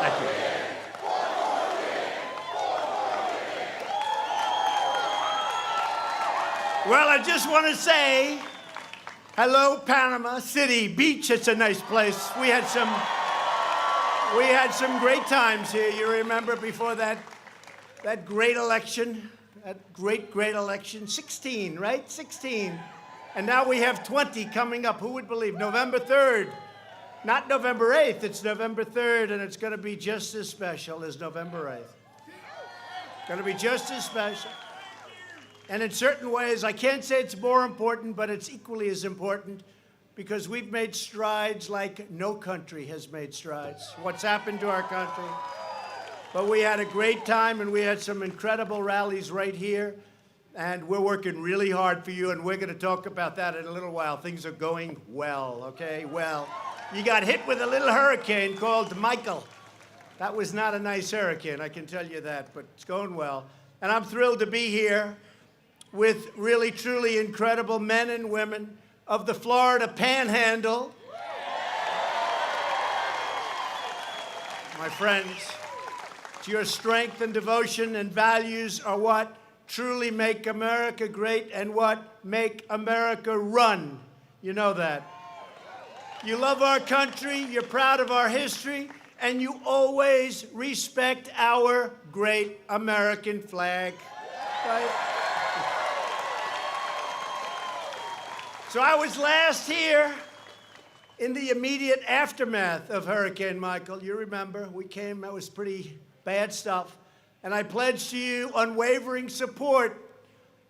Thank you. Well, I just want to say hello, Panama City Beach. It's a nice place. We had some great times here. You remember before that great election, that great election, 16, right? 16. And now we have 20 coming up. Who would believe? November 3rd. Not November 8th. It's November 3rd, and it's going to be just as special as November 8th. Going to be just as special. And in certain ways, I can't say it's more important, but it's equally as important because we've made strides like no country has made strides. What's happened to our country? But we had a great time, and we had some incredible rallies right here. And we're working really hard for you, and we're going to talk about that in a little while. Things are going well, okay? Well, you got hit with a little hurricane called Michael. That was not a nice hurricane, I can tell you that, but it's going well. And I'm thrilled to be here with really, truly incredible men and women of the Florida Panhandle. My friends, it's your strength and devotion and values are what truly make America great and what make America run. You know that. You love our country, you're proud of our history, and you always respect our great American flag. Right? So I was last here in the immediate aftermath of Hurricane Michael. You remember, we came, that was pretty bad stuff. And I pledged to you unwavering support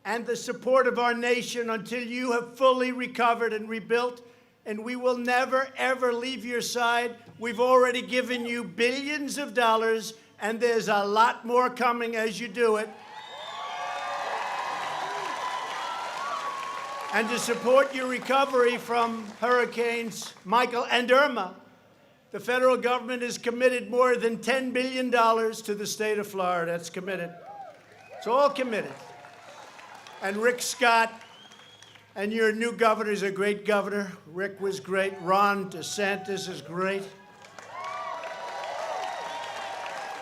and the support of our nation until you have fully recovered and rebuilt. And we will never, ever leave your side. We've already given you billions of dollars, and there's a lot more coming as you do it. And to support your recovery from Hurricanes Michael and Irma, the federal government has committed more than $10 billion to the state of Florida. It's committed. It's all committed. And Rick Scott and your new governor is a great governor. Rick was great. Ron DeSantis is great.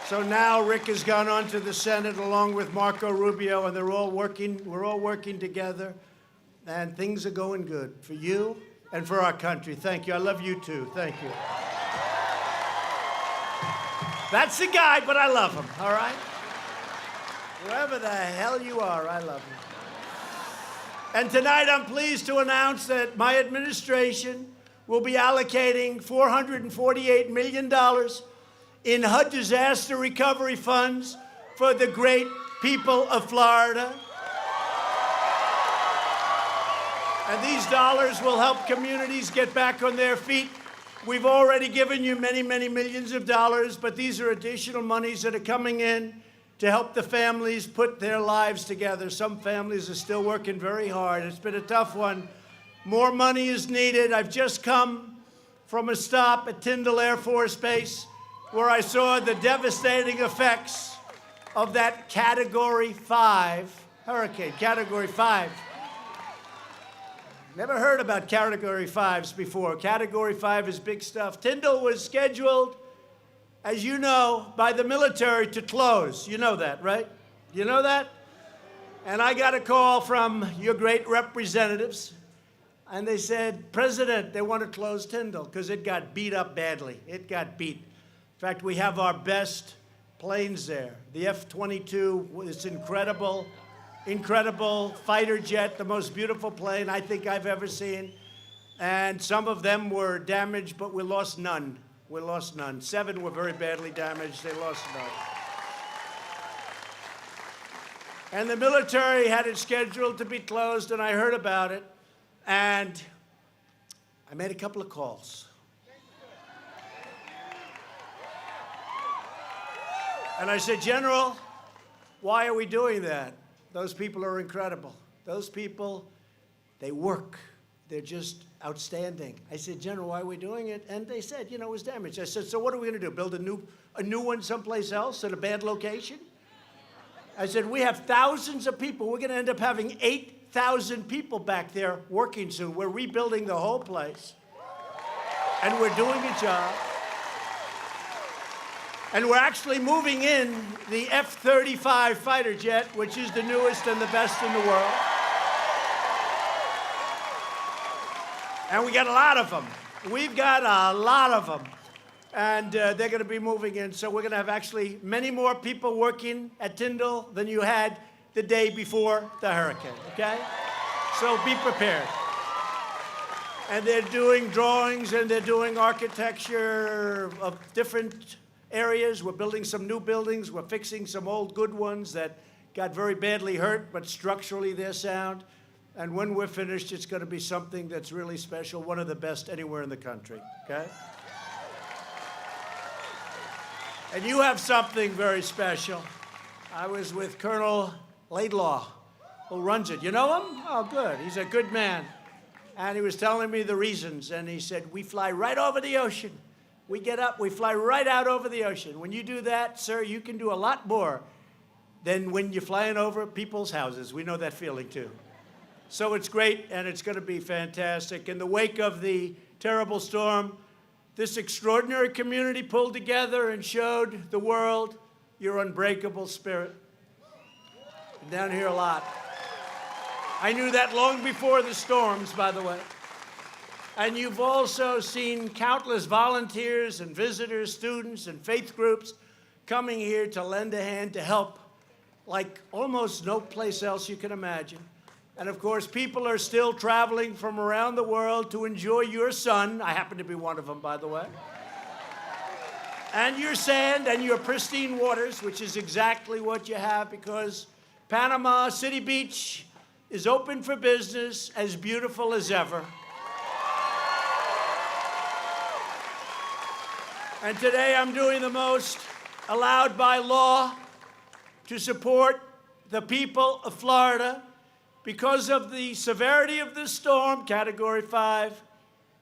So now Rick has gone on to the Senate along with Marco Rubio, and we're all working together. And things are going good for you and for our country. Thank you. I love you too. Thank you. That's the guy, but I love him, all right? Whoever the hell you are, I love you. And tonight I'm pleased to announce that my administration will be allocating $448 million in HUD disaster recovery funds for the great people of Florida. And these dollars will help communities get back on their feet. We've already given you many, many millions of dollars, but these are additional monies that are coming in to help the families put their lives together. Some families are still working very hard. It's been a tough one. More money is needed. I've just come from a stop at Tyndall Air Force Base where I saw the devastating effects of that Category 5 hurricane, Category 5. Never heard about Category 5s before. Category 5 is big stuff. Tyndall was scheduled, as you know, by the military to close. You know that, right? You know that? And I got a call from your great representatives, and they said, President, they want to close Tyndall because it got beat up badly. It got beat. In fact, we have our best planes there. The F-22 is incredible. Incredible fighter jet, the most beautiful plane I think I've ever seen. And some of them were damaged, but we lost none. We lost none. 7 were very badly damaged. They lost none. And the military had it scheduled to be closed, and I heard about it. And I made a couple of calls. And I said, General, why are we doing that? Those people are incredible. Those people, they work. They're just outstanding. I said, General, why are we doing it? And they said, you know, it was damaged. I said, so what are we going to do? Build a new one someplace else at a bad location? I said, we have thousands of people. We're going to end up having 8,000 people back there working soon. We're rebuilding the whole place. And we're doing a job. And we're actually moving in the F-35 fighter jet, which is the newest and the best in the world. And we got a lot of them. We've got a lot of them. And they're going to be moving in. So we're going to have actually many more people working at Tyndall than you had the day before the hurricane, okay? So be prepared. And they're doing drawings and they're doing architecture of different areas. We're building some new buildings. We're fixing some old good ones that got very badly hurt, but structurally they're sound. And when we're finished, it's going to be something that's really special, one of the best anywhere in the country, okay? And you have something very special. I was with Colonel Laidlaw, who runs it. You know him? Oh, good. He's a good man. And he was telling me the reasons. And he said, we fly right over the ocean. We get up, we fly right out over the ocean. When you do that, sir, you can do a lot more than when you're flying over people's houses. We know that feeling, too. So it's great, and it's going to be fantastic. In the wake of the terrible storm, this extraordinary community pulled together and showed the world your unbreakable spirit. Been down here a lot. I knew that long before the storms, by the way. And you've also seen countless volunteers and visitors, students and faith groups coming here to lend a hand to help like almost no place else you can imagine. And of course, people are still traveling from around the world to enjoy your sun. I happen to be one of them, by the way. And your sand and your pristine waters, which is exactly what you have, because Panama City Beach is open for business, as beautiful as ever. And today I'm doing the most allowed by law to support the people of Florida. Because of the severity of this storm, Category 5,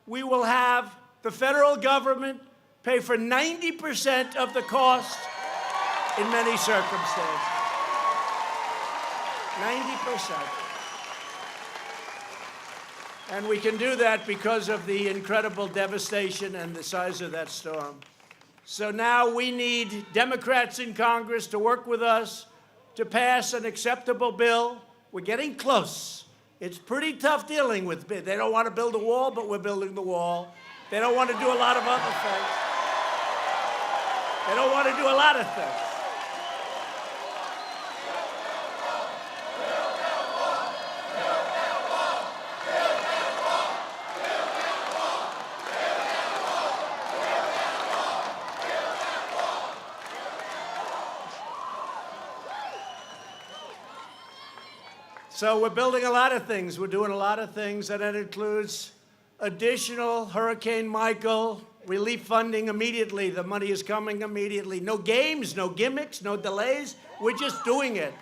we will have the federal government pay for 90% of the cost in many circumstances. 90%. And we can do that because of the incredible devastation and the size of that storm. So now we need Democrats in Congress to work with us to pass an acceptable bill. We're getting close. It's pretty tough dealing with. They don't want to build a wall, but we're building the wall. They don't want to do a lot of other things. They don't want to do a lot of things. So we're building a lot of things. We're doing a lot of things, and that includes additional Hurricane Michael relief funding immediately. The money is coming immediately. No games, no gimmicks, no delays. We're just doing it.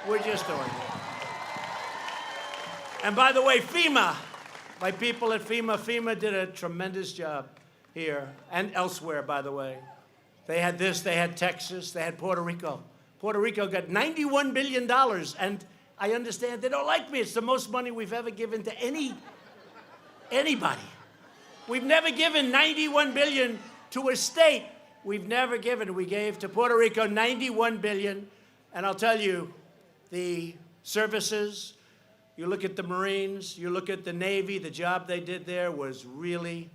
We're just doing it. And by the way, FEMA, my people at FEMA did a tremendous job here and elsewhere, by the way. They had this, they had Texas, they had Puerto Rico. Puerto Rico got $91 billion, and I understand they don't like me. It's the most money we've ever given to anybody. We've never given $91 billion to a state. We gave to Puerto Rico $91 billion. And I'll tell you, the services, you look at the Marines, you look at the Navy, the job they did there was really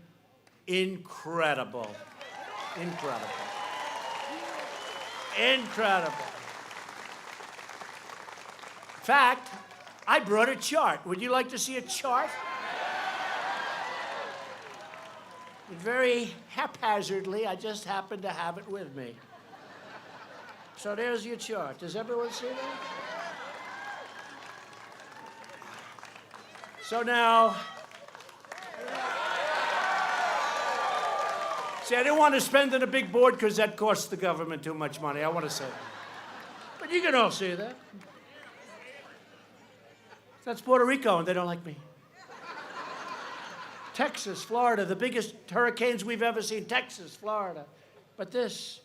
incredible. Incredible. Incredible. In fact, I brought a chart. Would you like to see a chart? Very haphazardly, I just happened to have it with me. So there's your chart. Does everyone see that? So now, see, I didn't want to spend on a big board because that costs the government too much money. I want to say. But you can all see that. That's Puerto Rico, and they don't like me. Texas, Florida, the biggest hurricanes we've ever seen. Texas, Florida. But this,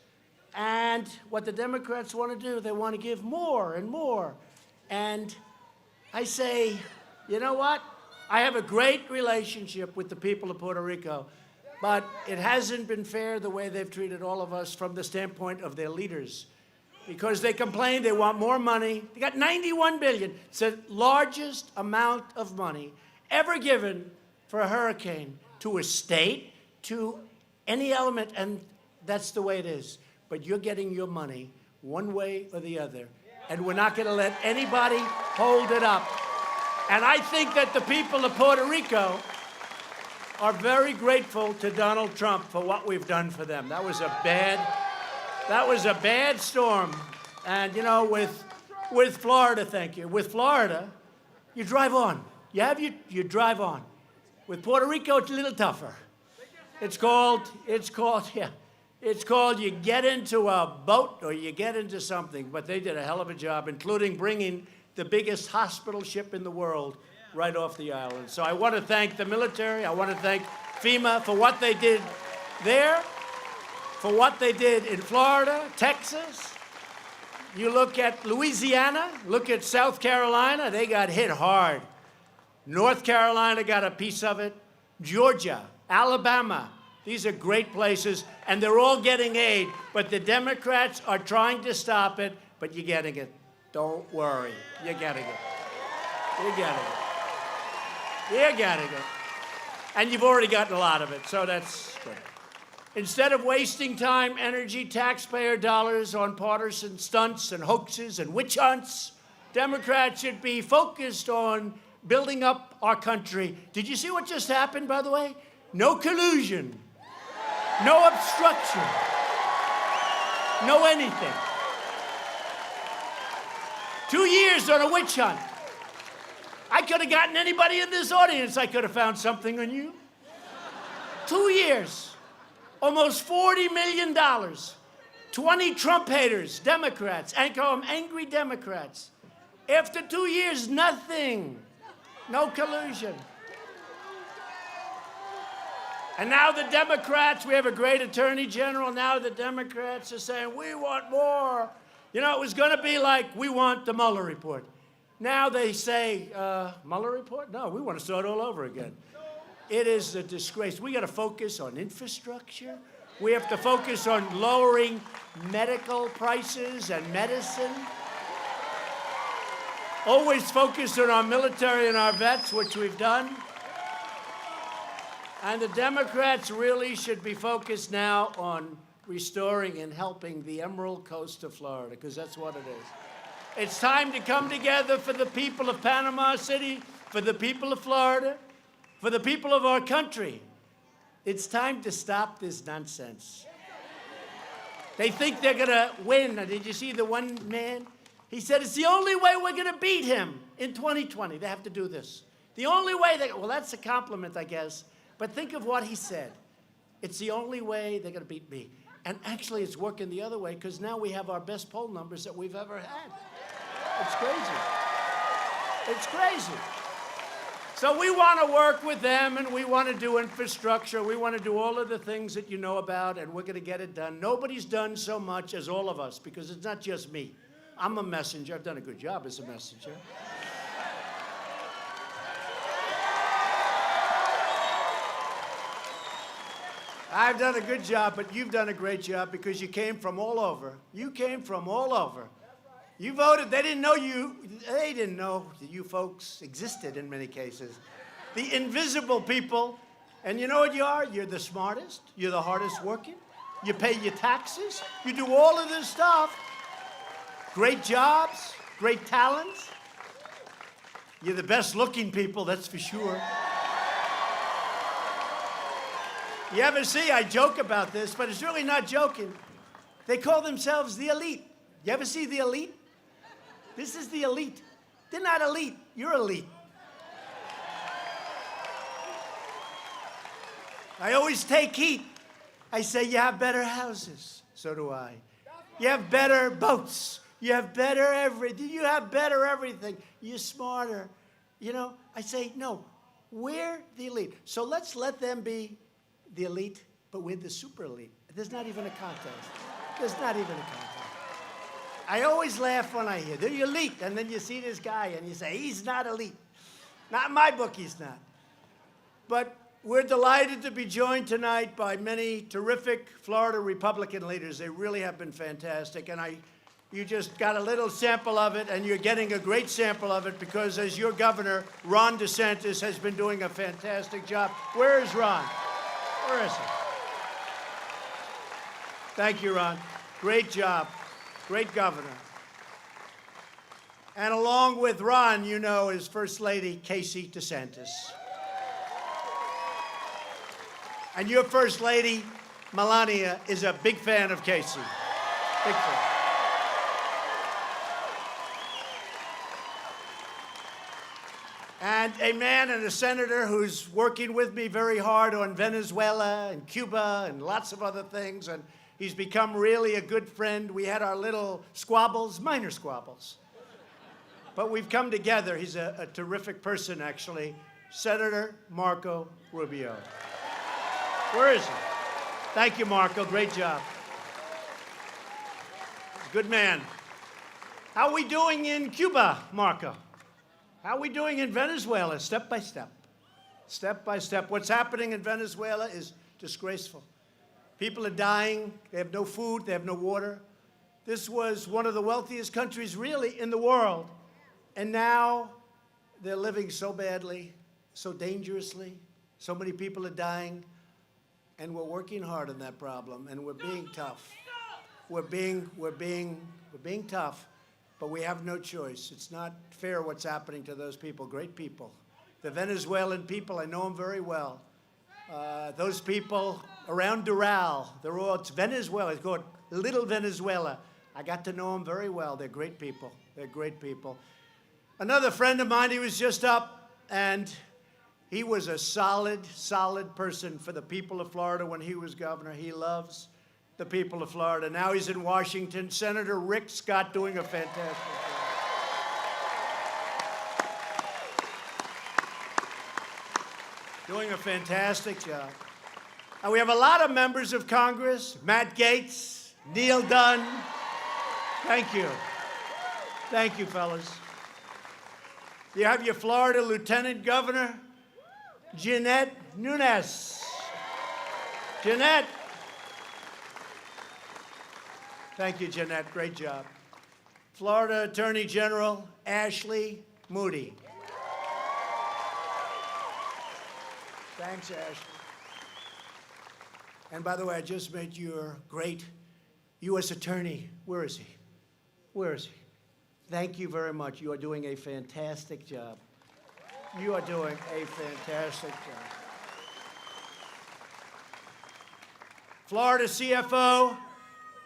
and what the Democrats want to do, they want to give more and more. And I say, you know what? I have a great relationship with the people of Puerto Rico. But it hasn't been fair the way they've treated all of us from the standpoint of their leaders. Because they complain they want more money. They got $91 billion. It's the largest amount of money ever given for a hurricane to a state, to any element, and that's the way it is. But you're getting your money one way or the other, and we're not going to let anybody hold it up. And I think that the people of Puerto Rico are very grateful to Donald Trump for what we've done for them. That was a bad storm. And, you know, with Florida, thank you. With Florida, you drive on. You drive on. With Puerto Rico, it's a little tougher. It's called you get into a boat or you get into something. But they did a hell of a job, including bringing the biggest hospital ship in the world right off the island. So I want to thank the military. I want to thank FEMA for what they did there, for what they did in Florida, Texas. You look at Louisiana, look at South Carolina, they got hit hard. North Carolina got a piece of it. Georgia, Alabama, these are great places, and they're all getting aid, but the Democrats are trying to stop it, but you're getting it. Don't worry, you're getting it. You're getting it. You're getting it. And you've already gotten a lot of it, so that's good. Instead of wasting time, energy, taxpayer dollars on partisan stunts and hoaxes and witch hunts, Democrats should be focused on building up our country. Did you see what just happened, by the way? No collusion, no obstruction, no anything. 2 years on a witch hunt. I could have gotten anybody in this audience. I could have found something on you. 2 years, almost $40 million. 20 Trump haters, Democrats, I call them angry Democrats. After 2 years, nothing. No collusion. And now the Democrats, we have a great attorney general, now the Democrats are saying, we want more. You know, it was going to be like, we want the Mueller report. Now they say, Mueller report? No, we want to start all over again. It is a disgrace. We got to focus on infrastructure. We have to focus on lowering medical prices and medicine. Always focus on our military and our vets, which we've done. And the Democrats really should be focused now on restoring and helping the Emerald Coast of Florida, because that's what it is. It's time to come together for the people of Panama City, for the people of Florida, for the people of our country. It's time to stop this nonsense. They think they're going to win. Did you see the one man? He said, it's the only way we're going to beat him in 2020. They have to do this. The only way well, that's a compliment, I guess. But think of what he said. It's the only way they're going to beat me. And actually, it's working the other way, because now we have our best poll numbers that we've ever had. It's crazy. It's crazy. So we want to work with them, and we want to do infrastructure. We want to do all of the things that you know about, and we're going to get it done. Nobody's done so much as all of us, because it's not just me. I'm a messenger. I've done a good job as a messenger. I've done a good job, but you've done a great job because you came from all over. You came from all over. You voted. They didn't know you. They didn't know that you folks existed in many cases. The invisible people. And you know what you are? You're the smartest. You're the hardest working. You pay your taxes. You do all of this stuff. Great jobs, great talents. You're the best looking people, that's for sure. You ever see, I joke about this, but it's really not joking. They call themselves the elite. You ever see the elite? This is the elite. They're not elite, you're elite. I always take heat. I say, you have better houses. So do I. You have better boats. You have better everything. You have better everything. You're smarter. You know, I say, no, we're the elite. So let's let them be the elite, but we're the super elite. There's not even a contest. There's not even a contest. I always laugh when I hear, they're elite, and then you see this guy, and you say, he's not elite. Not in my book, he's not. But We're delighted to be joined tonight by many terrific Florida Republican leaders. They really have been fantastic, and you just got a little sample of it, and you're getting a great sample of it because as your governor, Ron DeSantis, has been doing a fantastic job. Where is Ron? Where is he? Thank you, Ron. Great job. Great governor. And along with Ron, you know, is First Lady Casey DeSantis. And your First Lady, Melania, is a big fan of Casey. Big fan. And a man and a senator who's working with me very hard on Venezuela and Cuba and lots of other things. And he's become really a good friend. We had our little squabbles, minor squabbles. But we've come together. He's a terrific person, actually. Senator Marco Rubio. Where is he? Thank you, Marco. Great job. Good man. How are we doing in Cuba, Marco? How are we doing in Venezuela? Step by step. Step by step. What's happening in Venezuela is disgraceful. People are dying. They have no food. They have no water. This was one of the wealthiest countries, really, in the world. And now they're living so badly, so dangerously. So many people are dying. And we're working hard on that problem, and we're being tough. We're being tough, but we have no choice. It's not fair what's happening to those people, great people. The Venezuelan people, I know them very well. Those people around Doral, it's Venezuela, it's called Little Venezuela. I got to know them very well. They're great people. They're great people. Another friend of mine, he was just up, and he was a solid person for the people of Florida when he was governor. He loves the people of Florida. Now he's in Washington. Senator Rick Scott doing a fantastic job. Doing a fantastic job. And we have a lot of members of Congress. Matt Gaetz, Neil Dunn. Thank you. Thank you, fellas. You have your Florida Lieutenant Governor, Jeanette Nunes. Jeanette. Thank you, Jeanette. Great job. Florida Attorney General Ashley Moody. Thanks, Ashley. And by the way, I just met your great U.S. Attorney. Where is he? Where is he? Thank you very much. You are doing a fantastic job. You are doing a fantastic job. Florida CFO,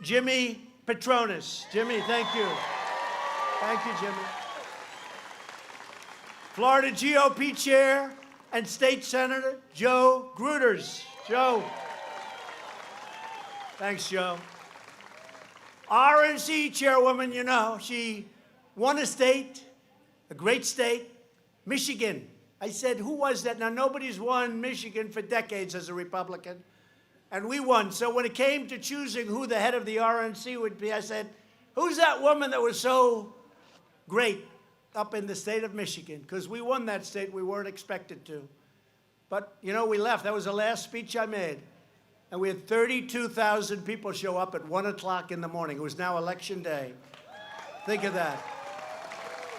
Jimmy Patronis. Jimmy, thank you. Thank you, Jimmy. Florida GOP Chair and State Senator, Joe Gruters. Joe. Thanks, Joe. RNC Chairwoman, you know, she won a state, a great state, Michigan. I said, who was that? Now, nobody's won Michigan for decades as a Republican, and we won. So when it came to choosing who the head of the RNC would be, I said, who's that woman that was so great up in the state of Michigan? Because we won that state. We weren't expected to. But, you know, we left. That was the last speech I made. And we had 32,000 people show up at 1 o'clock in the morning. It was now Election Day. Think of that.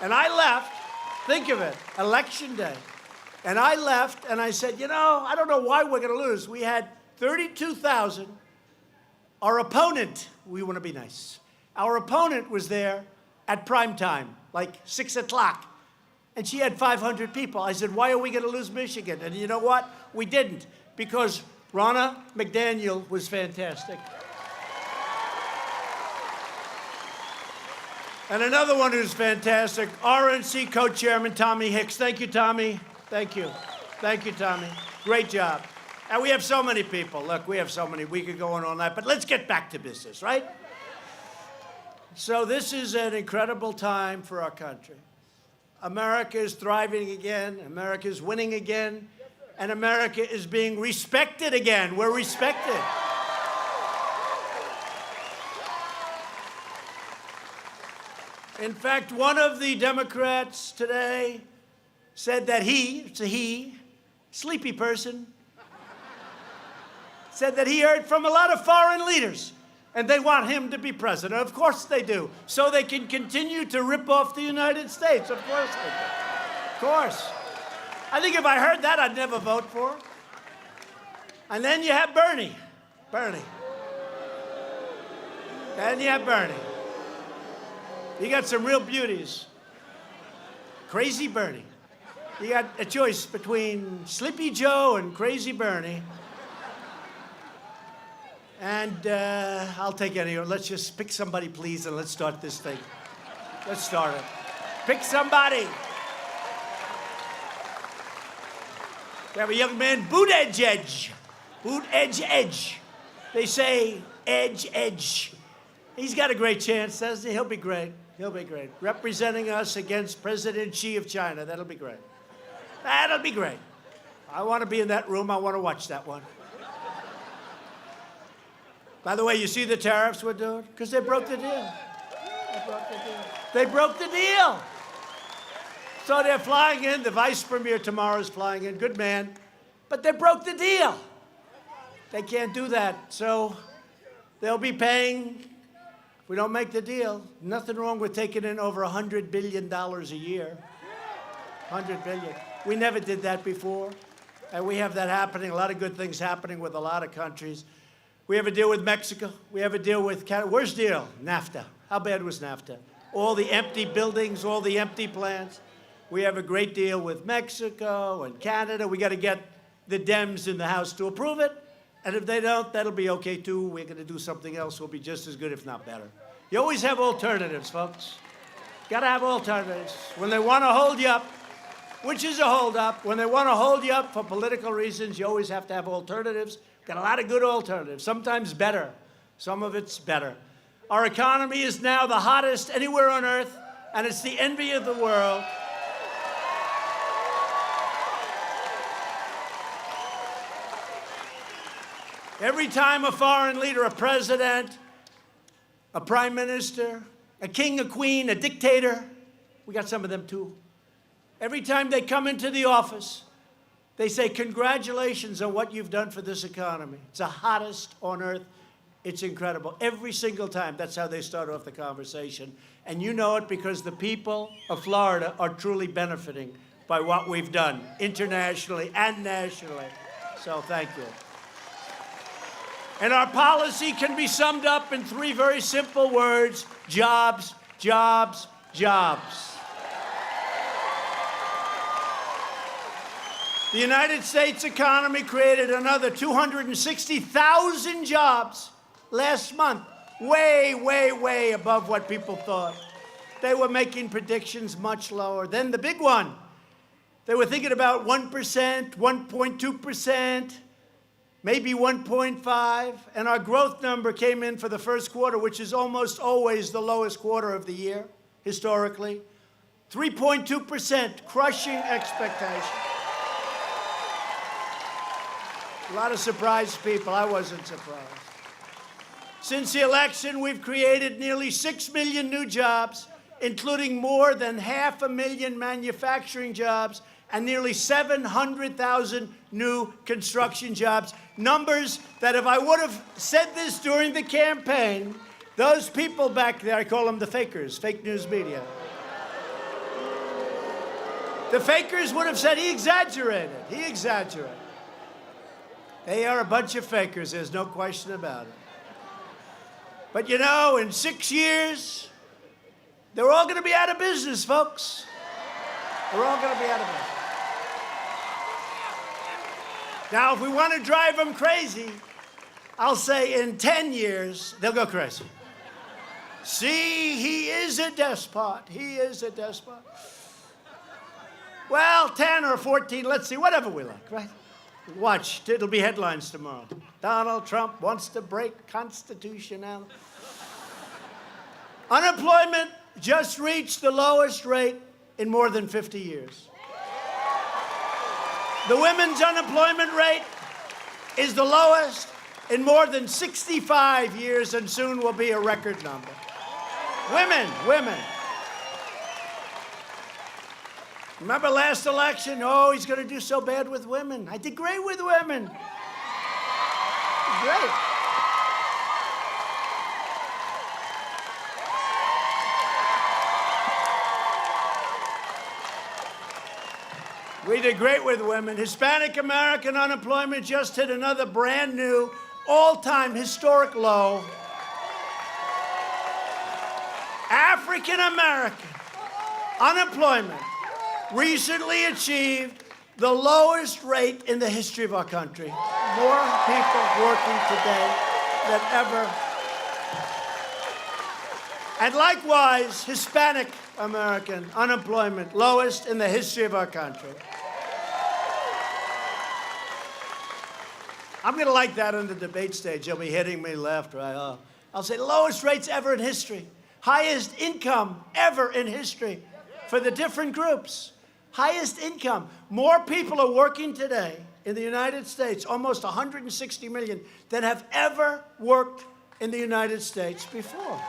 And I left. Think of it, Election Day. And I left, and I said, you know, I don't know why we're going to lose. We had 32,000. Our opponent, we want to be nice. Our opponent was there at prime time, like 6 o'clock. And she had 500 people. I said, why are we going to lose Michigan? And you know what? We didn't, because Ronna McDaniel was fantastic. And another one who's fantastic, RNC co-chairman Tommy Hicks. Thank you, Tommy. Thank you. Thank you, Tommy. Great job. And we have so many people. Look, we have so many. We could go on all night. But let's get back to business, right? So this is an incredible time for our country. America is thriving again. America is winning again. And America is being respected again. We're respected. In fact, one of the Democrats today said that it's a he, sleepy person, said that he heard from a lot of foreign leaders, and they want him to be president. Of course they do, so they can continue to rip off the United States. Of course they do. Of course. I think if I heard that, I'd never vote for him. And then you have Bernie. Then you have Bernie. You got some real beauties. Crazy Bernie. You got a choice between Sleepy Joe and Crazy Bernie. And I'll take any. Let's just pick somebody, please, and let's start this thing. Let's start it. Pick somebody. We have a young man, Buttigieg. Buttigieg. They say edge. He's got a great chance, doesn't he? He'll be great. He'll be great. Representing us against President Xi of China. That'll be great. That'll be great. I want to be in that room. I want to watch that one. By the way, you see the tariffs we're doing? Because they broke the deal. They broke the deal. So they're flying in. The vice premier tomorrow is flying in. Good man. But they broke the deal. They can't do that. So they'll be paying. If we don't make the deal, nothing wrong with taking in over $100 billion a year. $100 billion. We never did that before. And we have that happening, a lot of good things happening with a lot of countries. We have a deal with Mexico. We have a deal with Canada. Worst deal? NAFTA. How bad was NAFTA? All the empty buildings, all the empty plants. We have a great deal with Mexico and Canada. We got to get the Dems in the House to approve it. And if they don't, that'll be okay, too. We're going to do something else. We'll be just as good, if not better. You always have alternatives, folks. Got to have alternatives. When they want to hold you up, which is a hold-up, when they want to hold you up for political reasons, you always have to have alternatives. Got a lot of good alternatives, sometimes better. Some of it's better. Our economy is now the hottest anywhere on earth, and it's the envy of the world. Every time a foreign leader, a president, a prime minister, a king, a queen, a dictator, we got some of them too. Every time they come into the office, they say, congratulations on what you've done for this economy. It's the hottest on earth. It's incredible. Every single time, that's how they start off the conversation. And you know it because the people of Florida are truly benefiting by what we've done internationally and nationally. So thank you. And our policy can be summed up in 3 very simple words: jobs, jobs, jobs. The United States economy created another 260,000 jobs last month. Way, way, way above what people thought. They were making predictions much lower. Then the big one. They were thinking about 1%, 1.2%, maybe 1.5%. And our growth number came in for the first quarter, which is almost always the lowest quarter of the year, historically. 3.2%, crushing expectations. A lot of surprised people. I wasn't surprised. Since the election, we've created nearly 6 million new jobs, including more than 500,000 manufacturing jobs and nearly 700,000 new construction jobs. Numbers that if I would have said this during the campaign, those people back there, I call them the fakers, fake news media. The fakers would have said he exaggerated. He exaggerated. They are a bunch of fakers, there's no question about it. But you know, in 6 years, they're all going to be out of business, folks. They're all going to be out of business. Now, if we want to drive them crazy, I'll say in 10 years, they'll go crazy. See, he is a despot. He is a despot. Well, 10 or 14, let's see, whatever we like, right? Watch, it'll be headlines tomorrow. Donald Trump wants to break constitutionality. Unemployment just reached the lowest rate in more than 50 years. The women's unemployment rate is the lowest in more than 65 years and soon will be a record number. Women. Remember last election? Oh, he's going to do so bad with women. I did great with women. great. We did great with women. Hispanic American unemployment just hit another brand new, all-time historic low. African American unemployment recently achieved the lowest rate in the history of our country. More people working today than ever. And likewise, Hispanic American unemployment, lowest in the history of our country. I'm going to like that on the debate stage. They'll be hitting me left, right. I'll say lowest rates ever in history. Highest income ever in history for the different groups. Highest income. More people are working today in the United States, almost 160 million, than have ever worked in the United States before.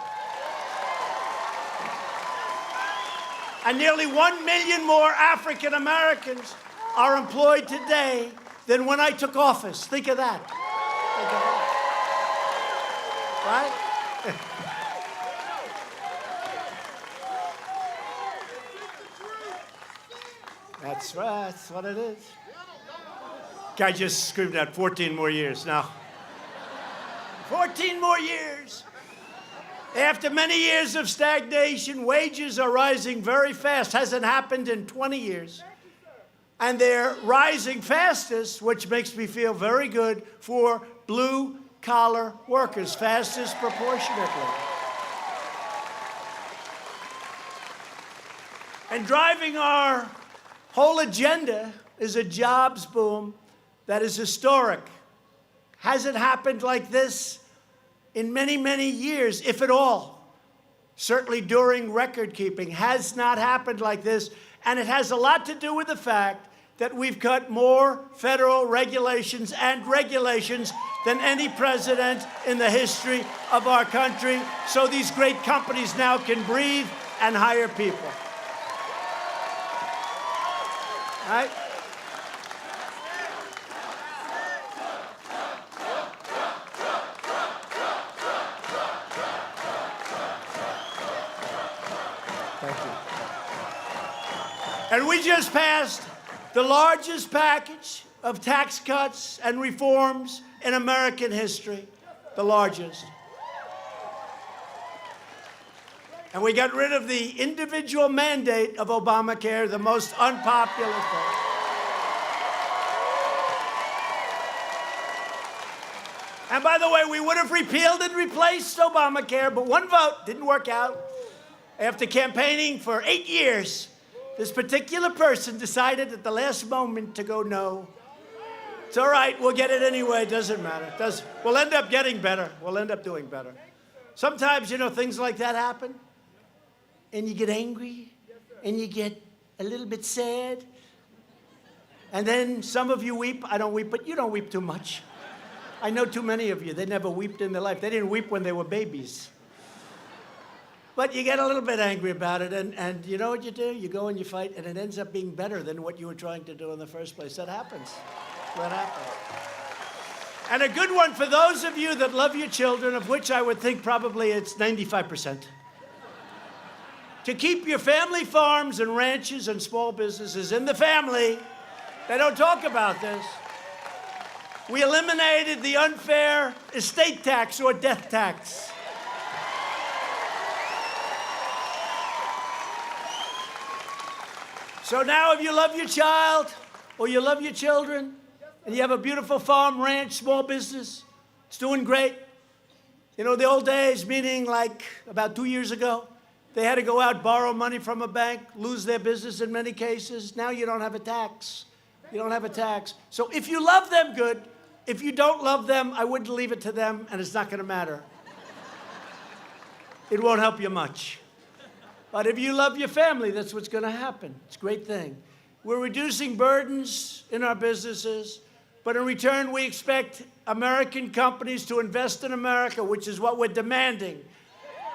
And nearly 1 million more African Americans are employed today than when I took office. Think of that. Think of that. Right? That's right. That's what it is. Guy just screamed out 14 more years. Now, 14 more years. After many years of stagnation, wages are rising very fast. Hasn't happened in 20 years. And they're rising fastest, which makes me feel very good, for blue-collar workers, fastest proportionately. And driving our whole agenda is a jobs boom that is historic. Hasn't happened like this in many, many years, if at all. Certainly during record keeping, has not happened like this. And it has a lot to do with the fact that we've cut more federal regulations and regulations than any president in the history of our country. So these great companies now can breathe and hire people. Right? Thank you. And we just passed the largest package of tax cuts and reforms in American history, the largest. And we got rid of the individual mandate of Obamacare, the most unpopular thing. And by the way, we would have repealed and replaced Obamacare, but one vote didn't work out. After campaigning for 8 years, this particular person decided at the last moment to go no. It's all right, we'll get it anyway, it doesn't matter. We'll end up getting better. We'll end up doing better. Sometimes, you know, things like that happen, and you get angry, and you get a little bit sad, and then some of you weep. I don't weep, but you don't weep too much. I know too many of you. They never wept in their life. They didn't weep when they were babies. But you get a little bit angry about it, and you know what you do? You go and you fight, and it ends up being better than what you were trying to do in the first place. That happens. That happens. And a good one for those of you that love your children, of which I would think probably it's 95%. To keep your family farms and ranches and small businesses in the family. They don't talk about this. We eliminated the unfair estate tax or death tax. So now if you love your child or you love your children and you have a beautiful farm, ranch, small business, it's doing great. You know, the old days, meaning like about 2 years ago, they had to go out, borrow money from a bank, lose their business in many cases. Now you don't have a tax. You don't have a tax. So if you love them, good. If you don't love them, I wouldn't leave it to them, and it's not going to matter. It won't help you much. But if you love your family, that's what's going to happen. It's a great thing. We're reducing burdens in our businesses, but in return, we expect American companies to invest in America, which is what we're demanding,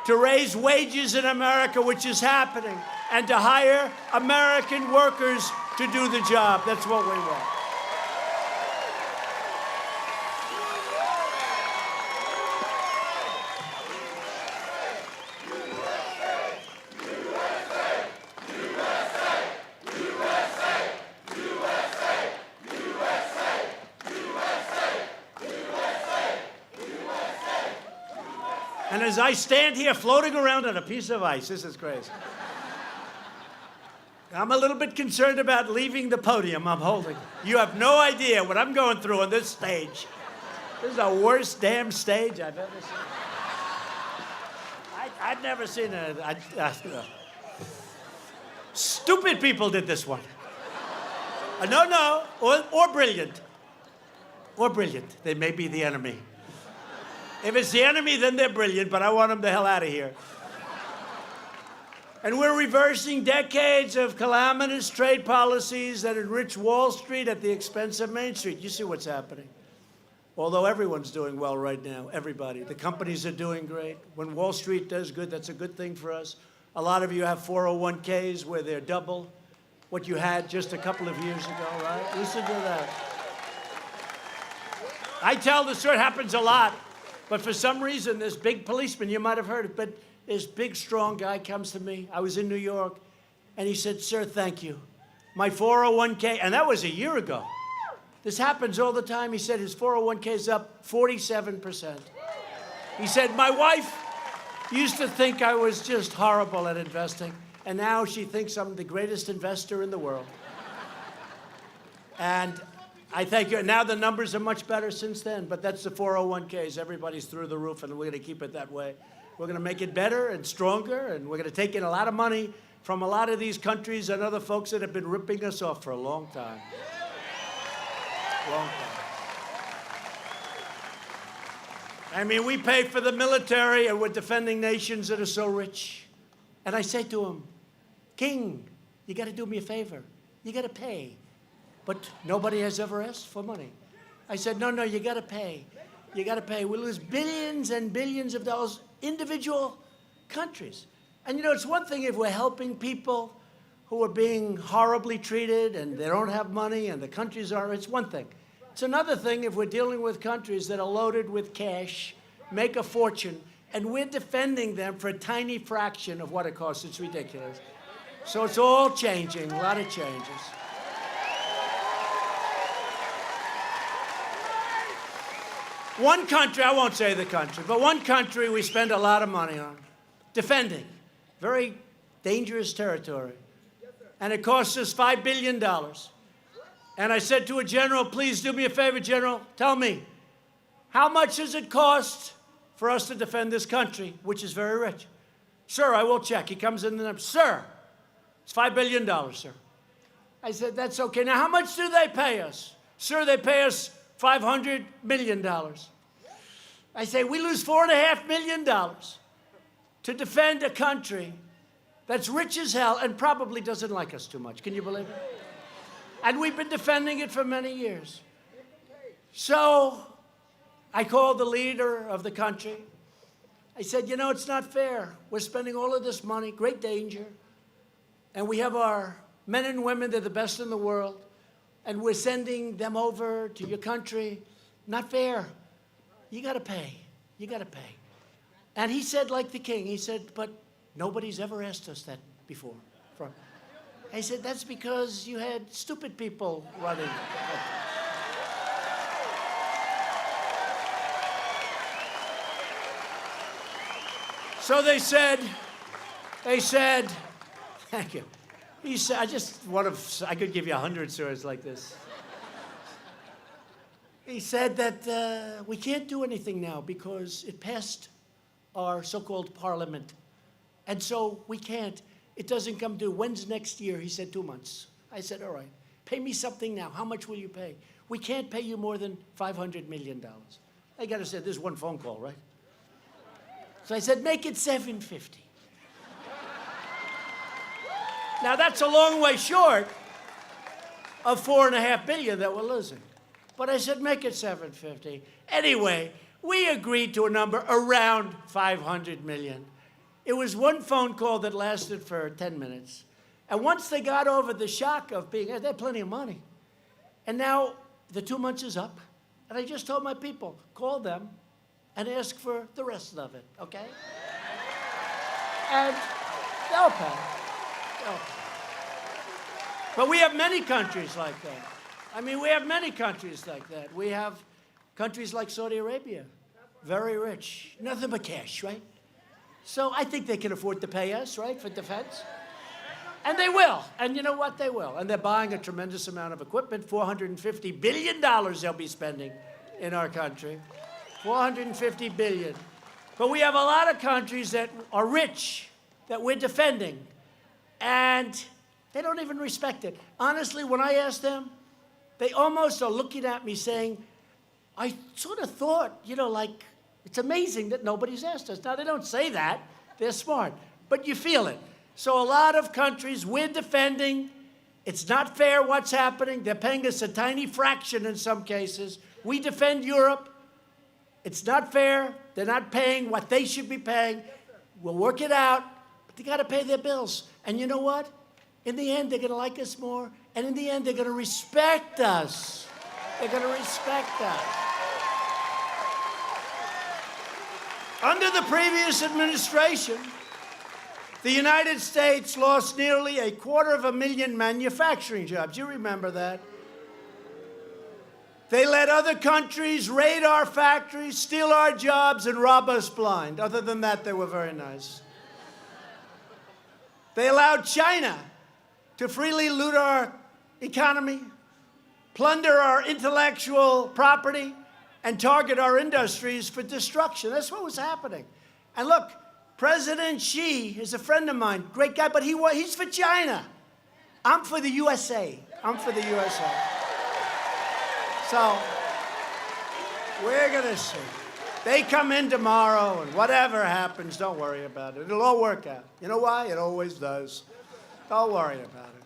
to raise wages in America, which is happening, and to hire American workers to do the job. That's what we want. And as I stand here floating around on a piece of ice, this is crazy. I'm a little bit concerned about leaving the podium I'm holding. You have no idea what I'm going through on this stage. This is the worst damn stage I've ever seen. I've never seen stupid people did this one. No, or brilliant. Or brilliant. They may be the enemy. If it's the enemy, then they're brilliant, but I want them the hell out of here. And we're reversing decades of calamitous trade policies that enrich Wall Street at the expense of Main Street. You see what's happening. Although everyone's doing well right now, everybody. The companies are doing great. When Wall Street does good, that's a good thing for us. A lot of you have 401ks where they're double what you had just a couple of years ago, right? Listen to that. I tell the story, it happens a lot. But for some reason, this big policeman, you might have heard it, but this big, strong guy comes to me. I was in New York, and he said, "Sir, thank you. My 401k," and that was a year ago. This happens all the time. He said his 401k is up 47%. He said, "My wife used to think I was just horrible at investing, and now she thinks I'm the greatest investor in the world." And I thank you. Now the numbers are much better since then, but that's the 401ks. Everybody's through the roof, and we're going to keep it that way. We're going to make it better and stronger, and we're going to take in a lot of money from a lot of these countries and other folks that have been ripping us off for a long time. Long time. I mean, we pay for the military, and we're defending nations that are so rich. And I say to him, "King, you got to do me a favor. You got to pay." But nobody has ever asked for money. I said, no, you got to pay. You got to pay. We lose billions and billions of dollars, individual countries. And you know, it's one thing if we're helping people who are being horribly treated and they don't have money and the countries are, it's one thing. It's another thing if we're dealing with countries that are loaded with cash, make a fortune, and we're defending them for a tiny fraction of what it costs. It's ridiculous. So it's all changing, a lot of changes. One country, I won't say the country, but one country we spend a lot of money on, defending, very dangerous territory. And it costs us $5 billion. And I said to a general, "Please do me a favor, General, tell me, how much does it cost for us to defend this country, which is very rich?" "Sir, I will check." He comes in and, "Sir, it's $5 billion, sir." I said, "That's okay. Now, how much do they pay us?" "Sir, they pay us $500 million. I say, we lose $4.5 million to defend a country that's rich as hell and probably doesn't like us too much. Can you believe it? And we've been defending it for many years. So I called the leader of the country. I said, you know, it's not fair. We're spending all of this money, great danger, and we have our men and women, they're the best in the world, and we're sending them over to your country. Not fair. You got to pay. You got to pay. And he said, like the king, he said, but nobody's ever asked us that before. I said, that's because you had stupid people running. So they said, thank you. He said, I could give you 100 stories like this. He said that we can't do anything now because it passed our so-called parliament. And so we can't. It doesn't come due. When's next year? He said 2 months. I said, all right, pay me something now. How much will you pay? We can't pay you more than $500 million. I got to say, this is one phone call, right? So I said, make it $750. Now, that's a long way short of $4.5 billion that we're losing. But I said, make it $750. Anyway, we agreed to a number around $500 million. It was one phone call that lasted for 10 minutes. And once they got over the shock of being, they had plenty of money. And now the 2 months is up. And I just told my people, call them and ask for the rest of it, okay? And they'll pay. But we have many countries like that. I mean, we have many countries like that. We have countries like Saudi Arabia. very rich. Nothing but cash, right? So I think they can afford to pay us, right, for defense. And they will. And you know what? They will. And they're buying a tremendous amount of equipment. $450 billion they'll be spending in our country. $450 billion. But we have a lot of countries that are rich that we're defending. And they don't even respect it. Honestly, when I ask them, they almost are looking at me saying, I sort of thought, you know, like, it's amazing that nobody's asked us. Now, they don't say that. They're smart. But you feel it. So a lot of countries we're defending. It's not fair what's happening. They're paying us a tiny fraction in some cases. We defend Europe. It's not fair. They're not paying what they should be paying. We'll work it out. But they got to pay their bills. And you know what? In the end, they're going to like us more. And in the end, they're going to respect us. They're going to respect us. Under the previous administration, the United States lost nearly 250,000 manufacturing jobs. You remember that? They let other countries raid our factories, steal our jobs, and rob us blind. Other than that, they were very nice. They allowed China to freely loot our economy, plunder our intellectual property, and target our industries for destruction. That's what was happening. And look, President Xi is a friend of mine, great guy, but he's for China. I'm for the USA. I'm for the USA. So we're going to see. They come in tomorrow, and whatever happens, don't worry about it. It'll all work out. You know why? It always does. Don't worry about it.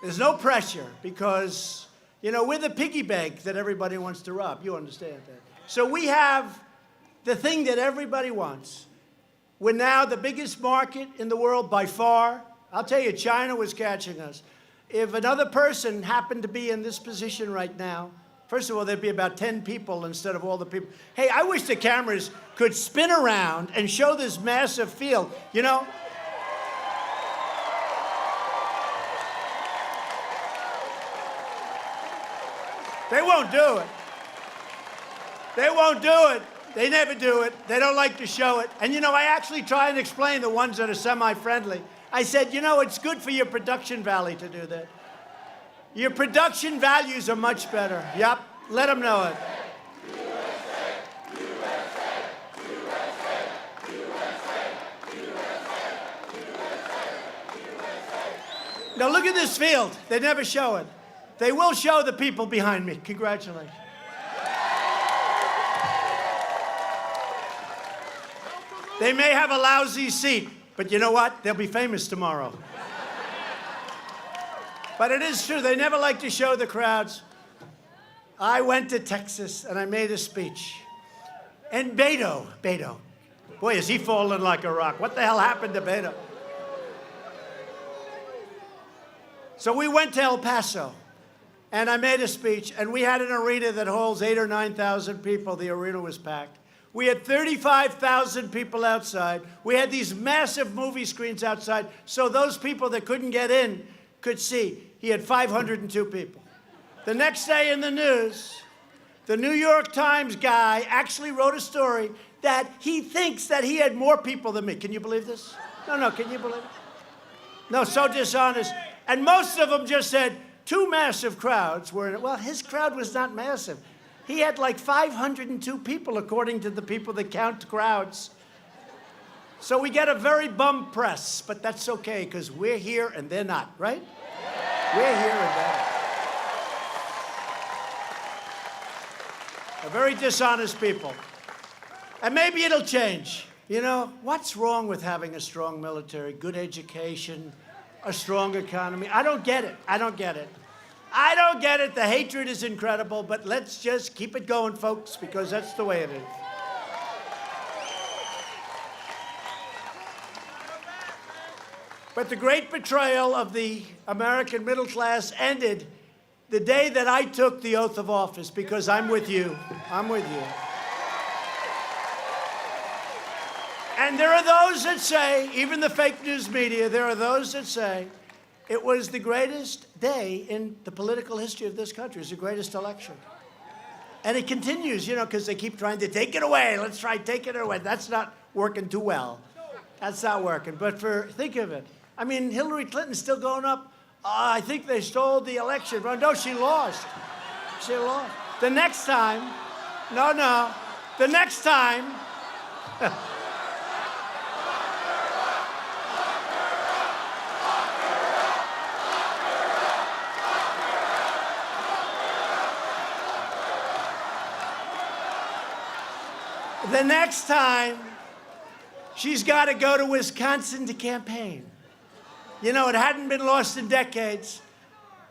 There's no pressure because, you know, we're the piggy bank that everybody wants to rob. You understand that? So we have the thing that everybody wants. We're now the biggest market in the world by far. I'll tell you, China was catching us. If another person happened to be in this position right now, first of all, there'd be about 10 people instead of all the people. Hey, I wish the cameras could spin around and show this massive field, you know? They won't do it. They won't do it. They never do it. They don't like to show it. And, you know, I actually try and explain the ones that are semi-friendly. I said, you know, it's good for your production value to do that. Your production values are much better. Yep, let them know it. Now look at this field. They never show it. They will show the people behind me. Congratulations. They may have a lousy seat, but you know what? They'll be famous tomorrow. But it is true. They never like to show the crowds. I went to Texas, and I made a speech. And Beto, boy, is he falling like a rock. What the hell happened to Beto? So we went to El Paso, and I made a speech, and we had an arena that holds 8,000 or 9,000 people. The arena was packed. We had 35,000 people outside. We had these massive movie screens outside, so those people that couldn't get in could see. He had 502 people. The next day in the news, the New York Times guy actually wrote a story that he thinks that he had more people than me. Can you believe this? No, can you believe it? No, so dishonest. And most of them just said, two massive crowds were in it. Well, his crowd was not massive. He had like 502 people, according to the people that count crowds. So we get a very bum press, but that's okay, because we're here and they're not, right? We're here and they're not. They're very dishonest people. And maybe it'll change. You know, what's wrong with having a strong military, good education, a strong economy? I don't get it. I don't get it. I don't get it. The hatred is incredible, but let's just keep it going, folks, because that's the way it is. But the great betrayal of the American middle class ended the day that I took the oath of office, because I'm with you. I'm with you. And there are those that say, even the fake news media, there are those that say, it was the greatest day in the political history of this country. It was the greatest election. And it continues, you know, because they keep trying to take it away. Let's try taking it away. That's not working too well. That's not working. But think of it. I mean, Hillary Clinton's still going up. I think they stole the election. Well, no, she lost. She lost. The next time, no. The next time, the next time, she's got to go to Wisconsin to campaign. You know, it hadn't been lost in decades.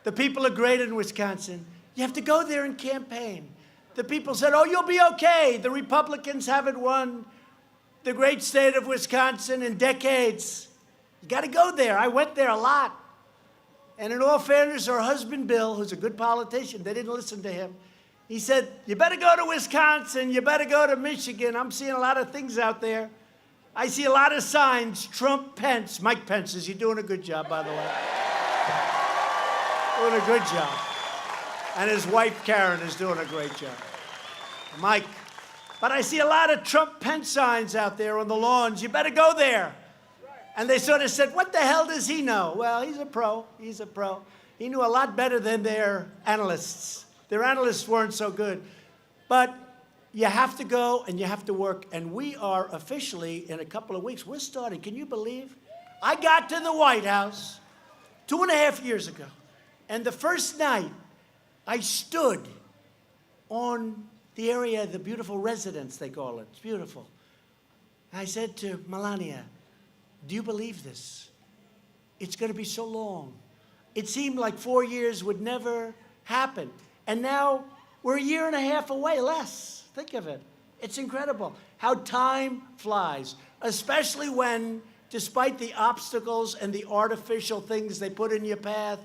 The people are great in Wisconsin. You have to go there and campaign. The people said, oh, you'll be okay. The Republicans haven't won the great state of Wisconsin in decades. You got to go there. I went there a lot. And in all fairness, her husband, Bill, who's a good politician, they didn't listen to him. He said, you better go to Wisconsin. You better go to Michigan. I'm seeing a lot of things out there. I see a lot of signs. Trump, Pence. Mike Pence, is he doing a good job, by the way? Doing a good job. And his wife, Karen, is doing a great job. Mike. But I see a lot of Trump, Pence signs out there on the lawns. You better go there. And they sort of said, what the hell does he know? Well, he's a pro. He's a pro. He knew a lot better than their analysts. Their analysts weren't so good. But you have to go and you have to work. And we are officially, in a couple of weeks, we're starting. Can you believe? I got to the White House 2.5 years ago. And the first night, I stood on the area, the beautiful residence, they call it. It's beautiful. I said to Melania, do you believe this? It's going to be so long. It seemed like 4 years would never happen. And now we're 1.5 years away, less. Think of it. It's incredible how time flies, especially when, despite the obstacles and the artificial things they put in your path,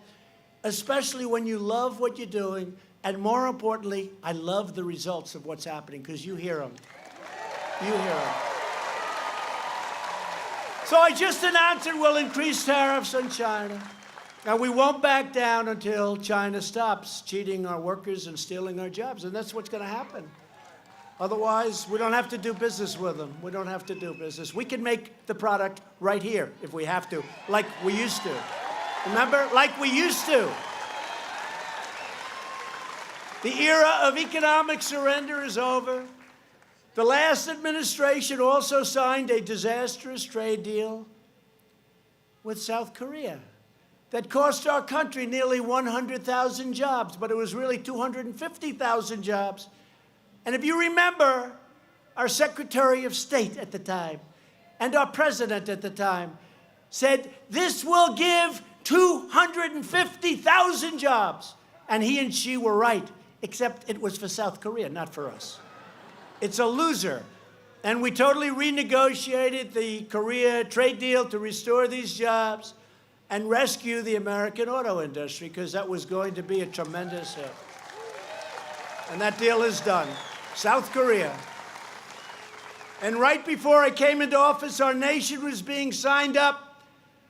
especially when you love what you're doing, and more importantly, I love the results of what's happening, because you hear them. You hear them. So I just announced that we'll increase tariffs on China. Now, we won't back down until China stops cheating our workers and stealing our jobs, and that's what's going to happen. Otherwise, we don't have to do business with them. We don't have to do business. We can make the product right here if we have to, like we used to. Remember? Like we used to. The era of economic surrender is over. The last administration also signed a disastrous trade deal with South Korea that cost our country nearly 100,000 jobs, but it was really 250,000 jobs. And if you remember, our Secretary of State at the time and our President at the time said, this will give 250,000 jobs. And he and she were right, except it was for South Korea, not for us. It's a loser. And we totally renegotiated the Korea trade deal to restore these jobs and rescue the American auto industry, because that was going to be a tremendous hit. And that deal is done. South Korea. And right before I came into office, our nation was being signed up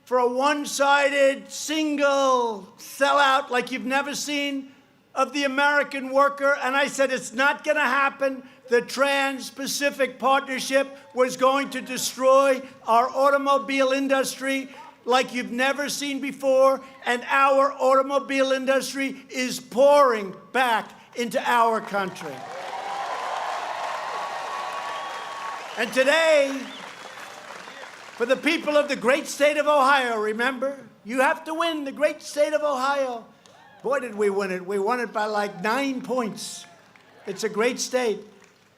for a one-sided, single sellout like you've never seen of the American worker. And I said, it's not going to happen. The Trans-Pacific Partnership was going to destroy our automobile industry like you've never seen before. And our automobile industry is pouring back into our country. And today, for the people of the great state of Ohio, remember, you have to win the great state of Ohio. Boy, did we win it. We won it by like 9 points. It's a great state.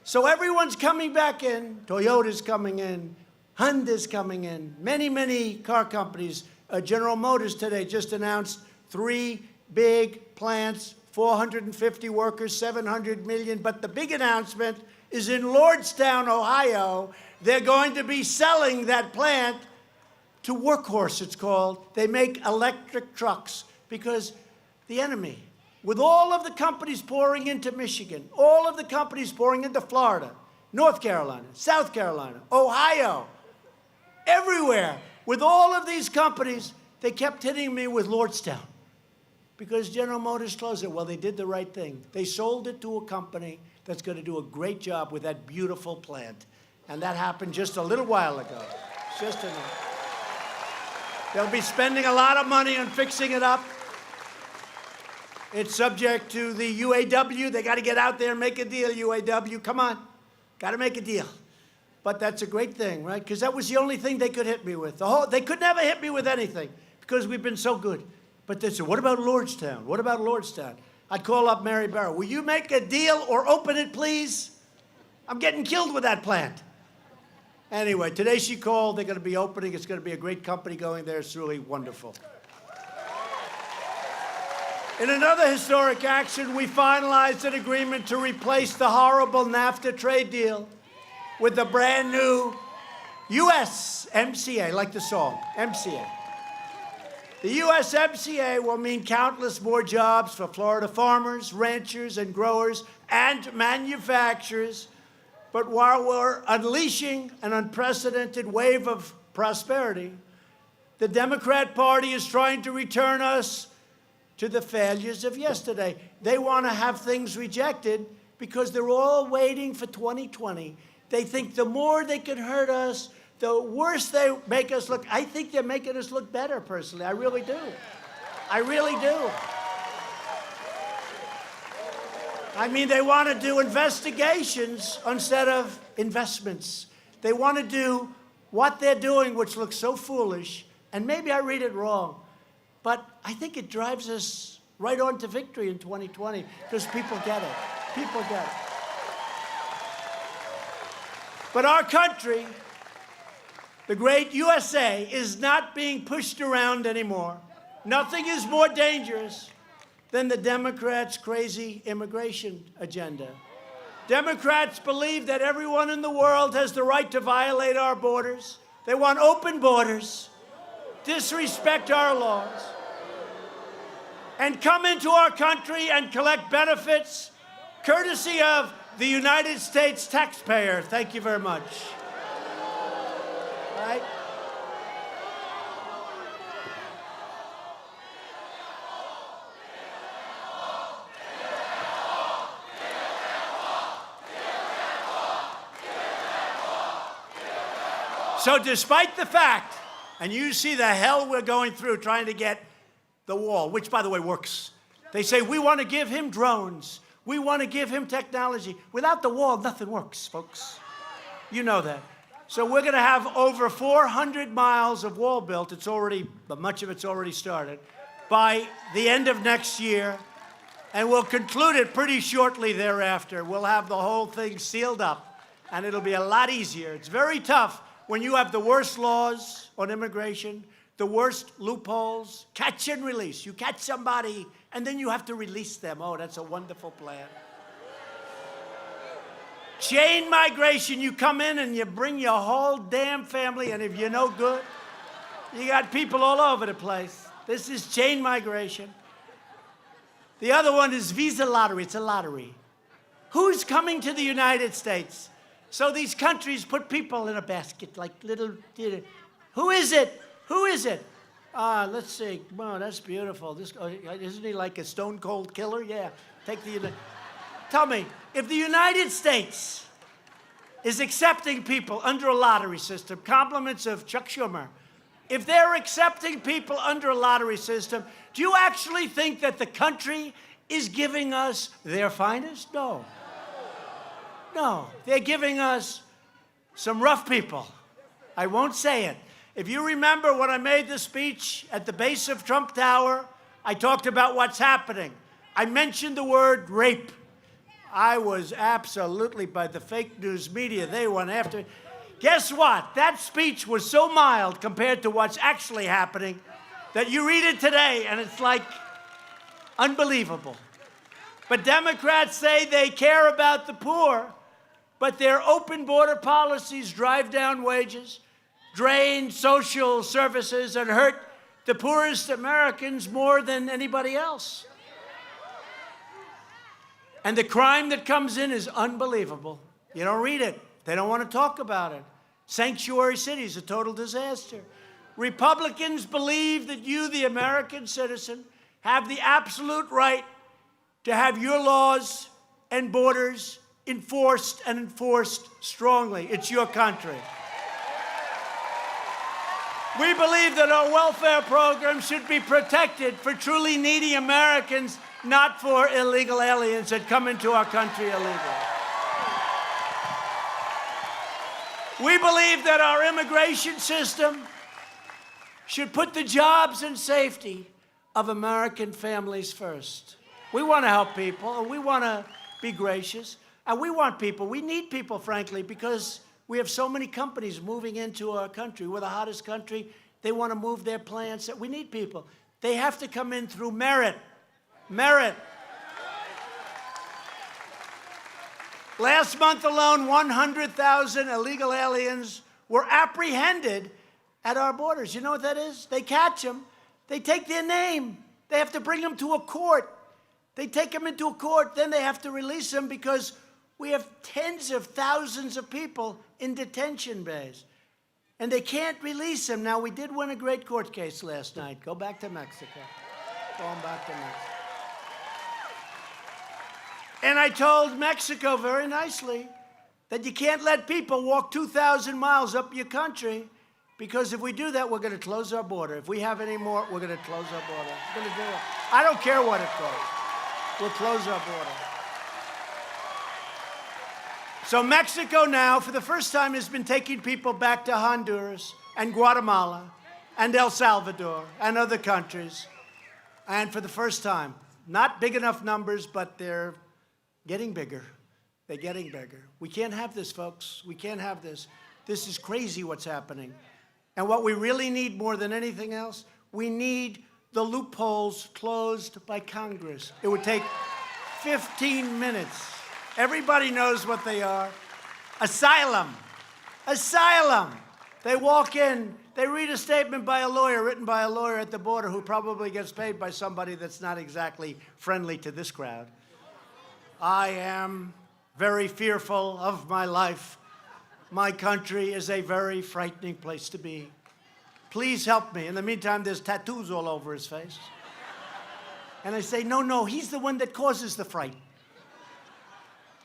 So everyone's coming back in. Toyota's coming in. Honda's coming in. Many, many car companies. General Motors today just announced 3 big plants, 450 workers, 700 million. But the big announcement is in Lordstown, Ohio. They're going to be selling that plant to Workhorse, it's called. They make electric trucks because the enemy, with all of the companies pouring into Michigan, all of the companies pouring into Florida, North Carolina, South Carolina, Ohio, everywhere, with all of these companies, they kept hitting me with Lordstown. because General Motors closed it. Well, they did the right thing. They sold it to a company that's going to do a great job with that beautiful plant. And that happened just a little while ago. Just a minute. They'll be spending a lot of money on fixing it up. It's subject to the UAW. They got to get out there and make a deal, UAW. Come on. Got to make a deal. But that's a great thing, right? Because that was the only thing they could hit me with. They could never hit me with anything because we've been so good. But they said, what about Lordstown? What about Lordstown? I'd call up Mary Barra. Will you make a deal or open it, please? I'm getting killed with that plant. Anyway, today she called. They're going to be opening. It's going to be a great company going there. It's really wonderful. In another historic action, we finalized an agreement to replace the horrible NAFTA trade deal with the brand new USMCA, like the song, MCA. The USMCA will mean countless more jobs for Florida farmers, ranchers, and growers, and manufacturers. But while we're unleashing an unprecedented wave of prosperity, the Democrat Party is trying to return us to the failures of yesterday. They want to have things rejected because they're all waiting for 2020. They think the more they can hurt us, the worse they make us look. I think they're making us look better, personally. I really do. I really do. I mean, they want to do investigations instead of investments. They want to do what they're doing, which looks so foolish, and maybe I read it wrong, but I think it drives us right on to victory in 2020 because people get it. People get it. But our country, the great USA, is not being pushed around anymore. Nothing is more dangerous than the Democrats' crazy immigration agenda. Democrats believe that everyone in the world has the right to violate our borders. They want open borders, disrespect our laws, and come into our country and collect benefits courtesy of the United States taxpayer. Thank you very much. Right? So despite the fact, and you see the hell we're going through trying to get the wall, which, by the way, works. They say, we want to give him drones. We want to give him technology. Without the wall, nothing works, folks. You know that. So we're going to have over 400 miles of wall built. It's already, much of it's already started, by the end of next year. And we'll conclude it pretty shortly thereafter. We'll have the whole thing sealed up, and it'll be a lot easier. It's very tough when you have the worst laws on immigration, the worst loopholes, catch and release. You catch somebody, and then you have to release them. Oh, that's a wonderful plan. Chain migration, you come in and you bring your whole damn family, and if you're no good, you got people all over the place. This is chain migration. The other one is visa lottery. It's a lottery. Who's coming to the United States? So these countries put people in a basket like little, who is it? Who is it? Let's see. Oh, that's beautiful. Isn't he like a stone cold killer? Yeah. Tell me, if the United States is accepting people under a lottery system, compliments of Chuck Schumer, if they're accepting people under a lottery system, do you actually think that the country is giving us their finest? No. No, they're giving us some rough people. I won't say it. If you remember when I made the speech at the base of Trump Tower, I talked about what's happening. I mentioned the word rape. I was absolutely, by the fake news media, they went after it. Guess what? That speech was so mild compared to what's actually happening that you read it today and it's like unbelievable. But Democrats say they care about the poor, but their open border policies drive down wages, drain social services, and hurt the poorest Americans more than anybody else. And the crime that comes in is unbelievable. You don't read it. They don't want to talk about it. Sanctuary cities, a total disaster. Republicans believe that you, the American citizen, have the absolute right to have your laws and borders enforced and enforced strongly. It's your country. We believe that our welfare program should be protected for truly needy Americans, not for illegal aliens that come into our country illegally. We believe that our immigration system should put the jobs and safety of American families first. We want to help people, and we want to be gracious, and we want people. We need people, frankly, because we have so many companies moving into our country. We're the hottest country. They want to move their plants. We need people. They have to come in through merit. Merit. Last month alone, 100,000 illegal aliens were apprehended at our borders. You know what that is? They catch them. They take their name. They have to bring them to a court. They take them into a court. Then they have to release them because we have tens of thousands of people in detention bays. And they can't release them. Now, we did win a great court case last night. Go back to Mexico. Going back to Mexico. And I told Mexico very nicely that you can't let people walk 2,000 miles up your country, because if we do that, we're going to close our border. If we have any more, we're going to close our border. We're going to do it. I don't care what it costs. We'll close our border. So Mexico now, for the first time, has been taking people back to Honduras and Guatemala and El Salvador and other countries. And for the first time, not big enough numbers, but they're getting bigger. They're getting bigger. We can't have this, folks. We can't have this. This is crazy what's happening. And what we really need more than anything else, we need the loopholes closed by Congress. It would take 15 minutes. Everybody knows what they are. Asylum. Asylum. They walk in, they read a statement by a lawyer, written by a lawyer at the border who probably gets paid by somebody that's not exactly friendly to this crowd. I am very fearful of my life. My country is a very frightening place to be. Please help me. In the meantime, there's tattoos all over his face. And I say, no, he's the one that causes the fright.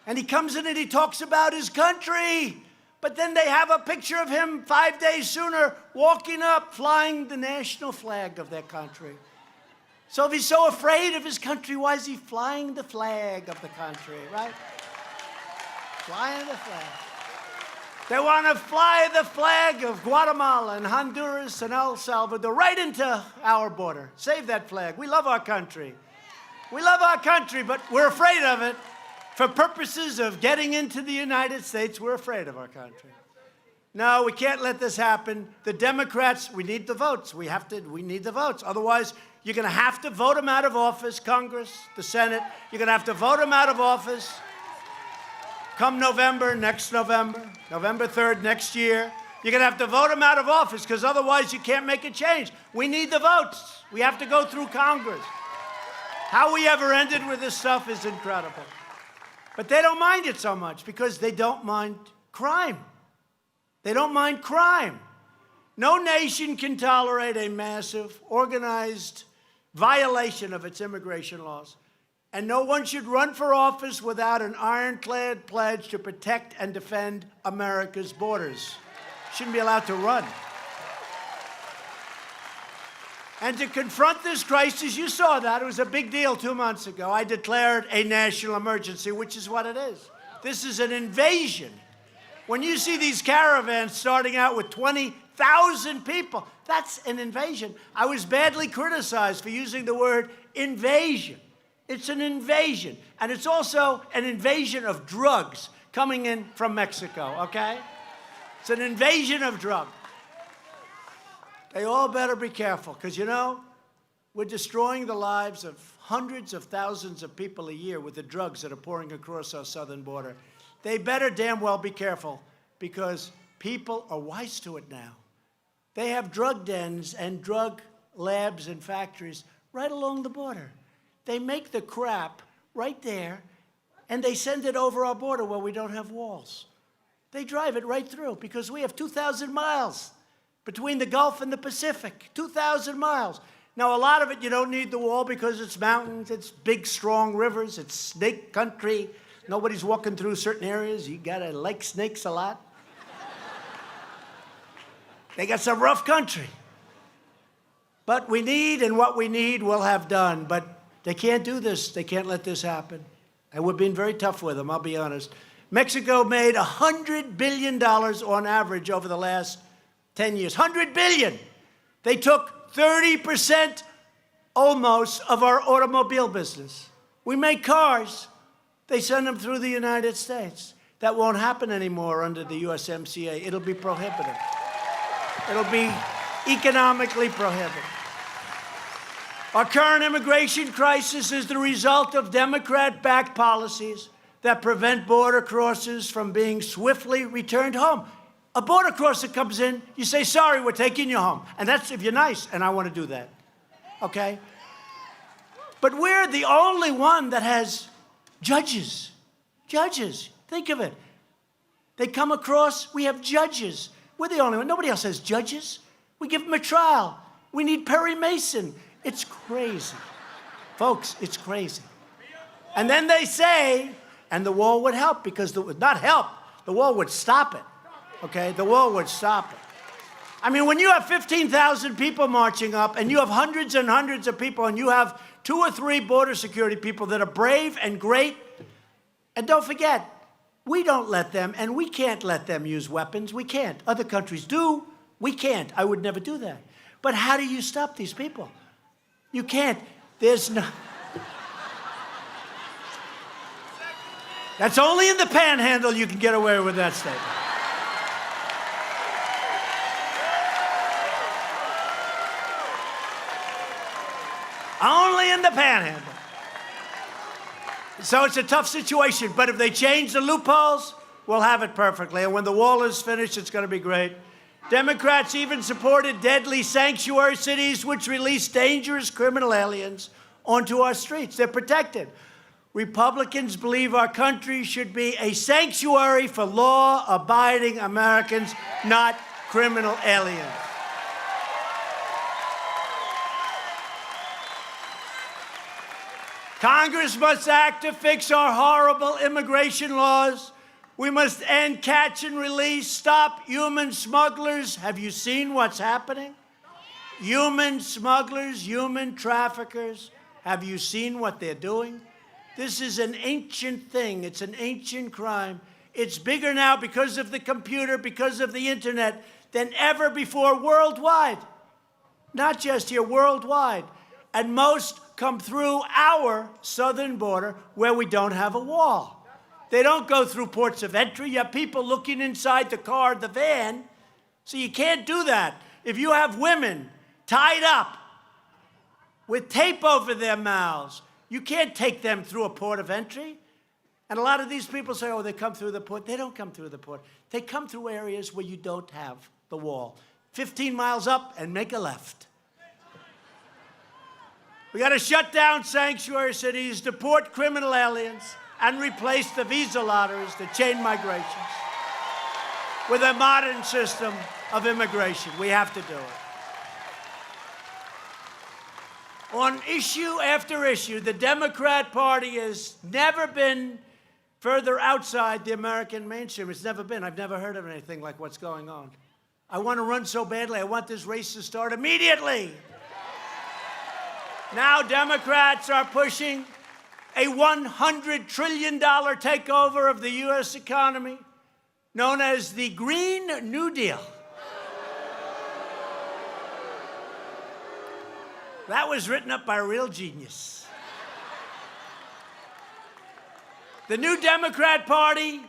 And he comes in and he talks about his country. But then they have a picture of him 5 days sooner walking up, flying the national flag of their country. So if he's so afraid of his country, why is he flying the flag of the country, right? Flying the flag. They want to fly the flag of Guatemala and Honduras and El Salvador right into our border. Save that flag. We love our country. We love our country, but we're afraid of it. For purposes of getting into the United States, we're afraid of our country. No, we can't let this happen. The Democrats, we need the votes. We need the votes. Otherwise, you're going to have to vote them out of office, Congress, the Senate. You're going to have to vote them out of office come November, next November, November 3rd next year. You're going to have to vote them out of office because otherwise you can't make a change. We need the votes. We have to go through Congress. How we ever ended with this stuff is incredible. But they don't mind it so much because they don't mind crime. They don't mind crime. No nation can tolerate a massive, organized violation of its immigration laws. And no one should run for office without an ironclad pledge to protect and defend America's borders. Shouldn't be allowed to run. And to confront this crisis, you saw that. It was a big deal 2 months ago. I declared a national emergency, which is what it is. This is an invasion. When you see these caravans starting out with 20,000 people, that's an invasion. I was badly criticized for using the word invasion. It's an invasion. And it's also an invasion of drugs coming in from Mexico, okay? It's an invasion of drugs. They all better be careful, because, you know, we're destroying the lives of hundreds of thousands of people a year with the drugs that are pouring across our southern border. They better damn well be careful, because people are wise to it now. They have drug dens and drug labs and factories right along the border. They make the crap right there, and they send it over our border where we don't have walls. They drive it right through, because we have 2,000 miles between the Gulf and the Pacific, 2,000 miles. Now, a lot of it, you don't need the wall because it's mountains, it's big, strong rivers, it's snake country. Nobody's walking through certain areas. You gotta like snakes a lot. They got some rough country. But we need, and what we need, we'll have done. But they can't do this. They can't let this happen. And we're being very tough with them, I'll be honest. Mexico made $100 billion on average over the last 10 years. $100 billion. They took 30% almost of our automobile business. We make cars. They send them through the United States. That won't happen anymore under the USMCA. It'll be prohibitive. It'll be economically prohibitive. Our current immigration crisis is the result of Democrat-backed policies that prevent border crossers from being swiftly returned home. A border crosser comes in, you say, sorry, we're taking you home. And that's if you're nice, and I want to do that. Okay? But we're the only one that has judges. Judges. Think of it. They come across, we have judges. We're the only one. Nobody else has judges. We give them a trial. We need Perry Mason. It's crazy. Folks, it's crazy. And then they say, and the wall would help because it would not help. The wall would stop it. Okay? The wall would stop it. I mean, when you have 15,000 people marching up and you have hundreds and hundreds of people and you have 2 or 3 border security people that are brave and great, and don't forget, we don't let them, and we can't let them use weapons. We can't. Other countries do. We can't. I would never do that. But how do you stop these people? You can't. There's no... That's only in the panhandle you can get away with that statement. Only in the panhandle. So it's a tough situation, but if they change the loopholes, we'll have it perfectly. And when the wall is finished, it's going to be great. Democrats even supported deadly sanctuary cities which release dangerous criminal aliens onto our streets. They're protected. Republicans believe our country should be a sanctuary for law-abiding Americans, not criminal aliens. Congress must act to fix our horrible immigration laws. We must end catch and release, stop human smugglers. Have you seen what's happening? Human smugglers, human traffickers. Have you seen what they're doing? This is an ancient thing. It's an ancient crime. It's bigger now because of the computer, because of the internet, than ever before worldwide. Not just here, worldwide. And most come through our southern border where we don't have a wall. They don't go through ports of entry. You have people looking inside the car, the van. So you can't do that. If you have women tied up with tape over their mouths, you can't take them through a port of entry. And a lot of these people say, oh, they come through the port. They don't come through the port. They come through areas where you don't have the wall. 15 miles up and make a left. We got to shut down sanctuary cities, deport criminal aliens, and replace the visa lotteries, the chain migrations, with a modern system of immigration. We have to do it. On issue after issue, the Democrat Party has never been further outside the American mainstream. It's never been. I've never heard of anything like what's going on. I want to run so badly. I want this race to start immediately. Now Democrats are pushing a $100 trillion takeover of the U.S. economy, known as the Green New Deal. That was written up by a real genius. The new Democrat Party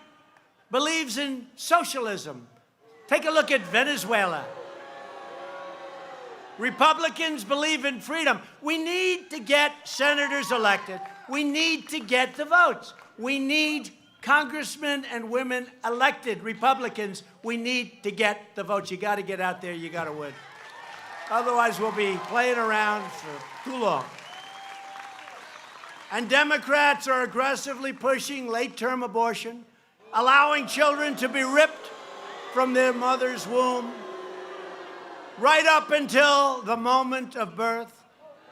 believes in socialism. Take a look at Venezuela. Republicans believe in freedom. We need to get senators elected. We need to get the votes. We need congressmen and women elected. Republicans, we need to get the votes. You got to get out there. You got to win. Otherwise, we'll be playing around for too long. And Democrats are aggressively pushing late-term abortion, allowing children to be ripped from their mother's womb right up until the moment of birth.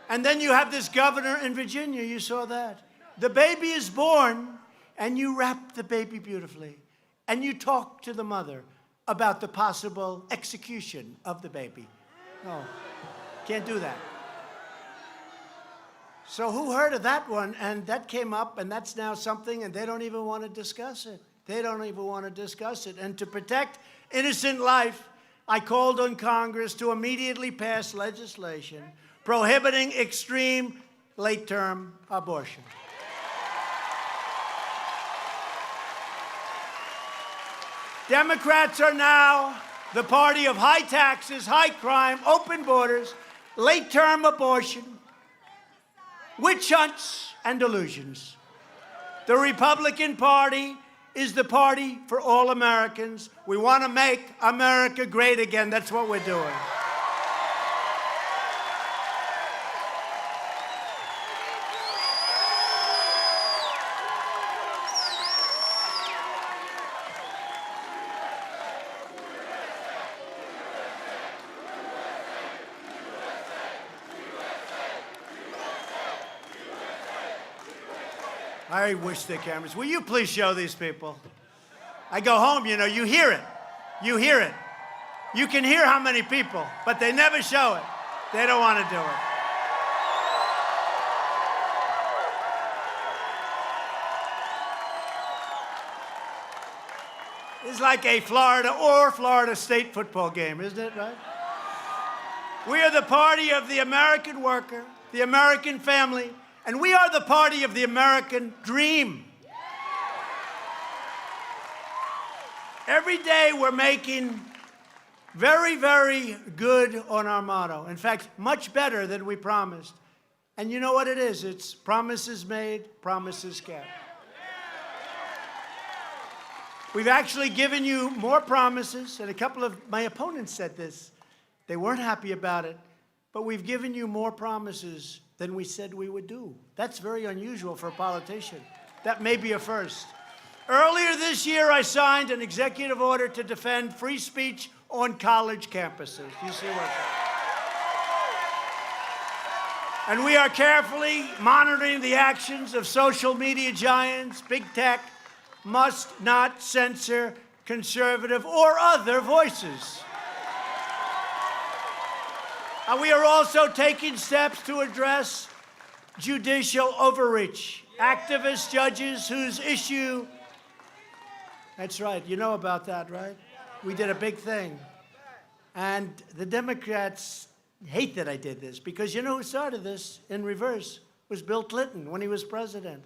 And then you have this governor in Virginia, you saw that. The baby is born, and you wrap the baby beautifully. And you talk to the mother about the possible execution of the baby. No, can't do that. So who heard of that one? And that came up, and that's now something, and they don't even want to discuss it. They don't even want to discuss it. And to protect innocent life, I called on Congress to immediately pass legislation prohibiting extreme late-term abortion. Democrats are now the party of high taxes, high crime, open borders, late-term abortion, witch hunts, and delusions. The Republican Party is the party for all Americans. We want to make America great again. That's what we're doing. I wish the cameras. Will you please show these people? I go home, you know, you hear it. You hear it. You can hear how many people, but they never show it. They don't want to do it. It's like a Florida State football game, isn't it, right? We are the party of the American worker, the American family, and we are the party of the American dream. Every day we're making very, very good on our motto. In fact, much better than we promised. And you know what it is? It's promises made, promises kept. We've actually given you more promises, and a couple of my opponents said this. They weren't happy about it, but we've given you more promises than we said we would do. That's very unusual for a politician. That may be a first. Earlier this year, I signed an executive order to defend free speech on college campuses. You see what? And we are carefully monitoring the actions of social media giants. Big tech must not censor conservative or other voices. We are also taking steps to address judicial overreach. Activist judges whose issue, that's right, you know about that, right? We did a big thing. And the Democrats hate that I did this, because you know who started this in reverse? Was Bill Clinton when he was president.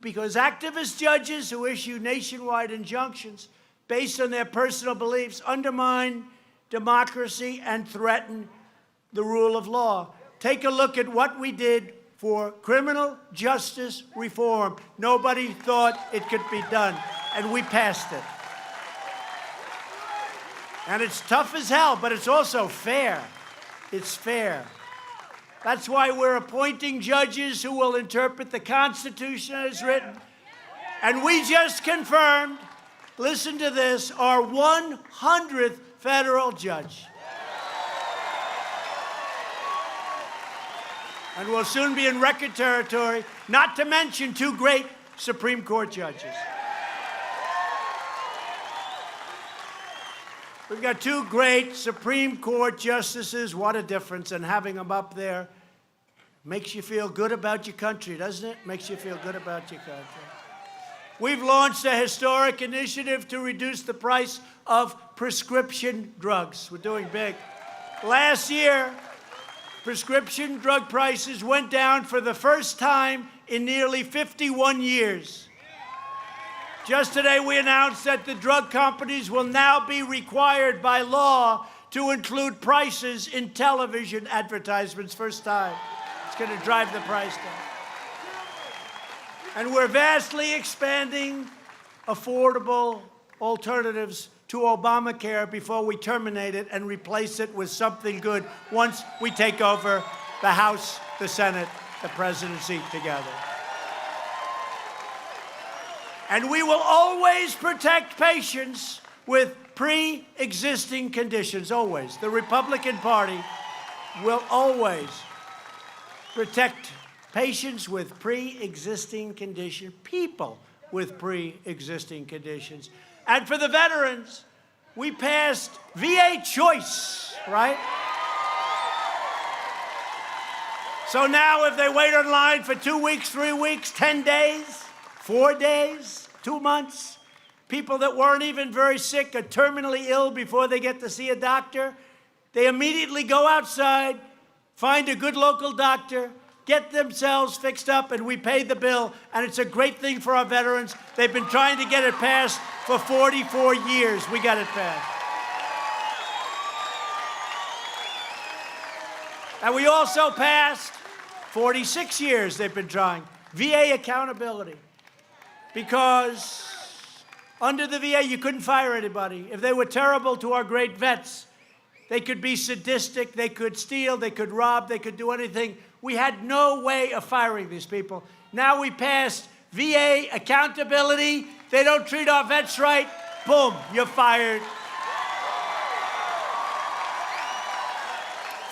Because activist judges who issue nationwide injunctions based on their personal beliefs undermine democracy and threaten the rule of law. Take a look at what we did for criminal justice reform. Nobody thought it could be done, and we passed it. And it's tough as hell, but it's also fair. It's fair. That's why we're appointing judges who will interpret the Constitution as written. And we just confirmed, listen to this, our 100th federal judge. And we'll soon be in record territory, not to mention 2 great Supreme Court judges. We've got 2 great Supreme Court justices. What a difference. And having them up there makes you feel good about your country, doesn't it? Makes you feel good about your country. We've launched a historic initiative to reduce the price of prescription drugs. We're doing big. Last year, prescription drug prices went down for the first time in nearly 51 years. Just today, we announced that the drug companies will now be required by law to include prices in television advertisements. First time. It's going to drive the price down. And we're vastly expanding affordable alternatives to Obamacare before we terminate it and replace it with something good once we take over the House, the Senate, the presidency together. And we will always protect patients with pre-existing conditions, always. The Republican Party will always protect patients with pre-existing conditions, people with pre-existing conditions. And for the veterans, we passed VA Choice, right? So now if they wait online for 2 weeks, 3 weeks, 10 days, 4 days, 2 months, people that weren't even very sick or terminally ill before they get to see a doctor, they immediately go outside, find a good local doctor, get themselves fixed up, and we pay the bill. And it's a great thing for our veterans. They've been trying to get it passed for 44 years. We got it passed. And we also passed 46 years they've been trying VA accountability. Because under the VA, you couldn't fire anybody. If they were terrible to our great vets, they could be sadistic, they could steal, they could rob, they could do anything. We had no way of firing these people. Now we passed VA accountability. They don't treat our vets right. Boom, you're fired.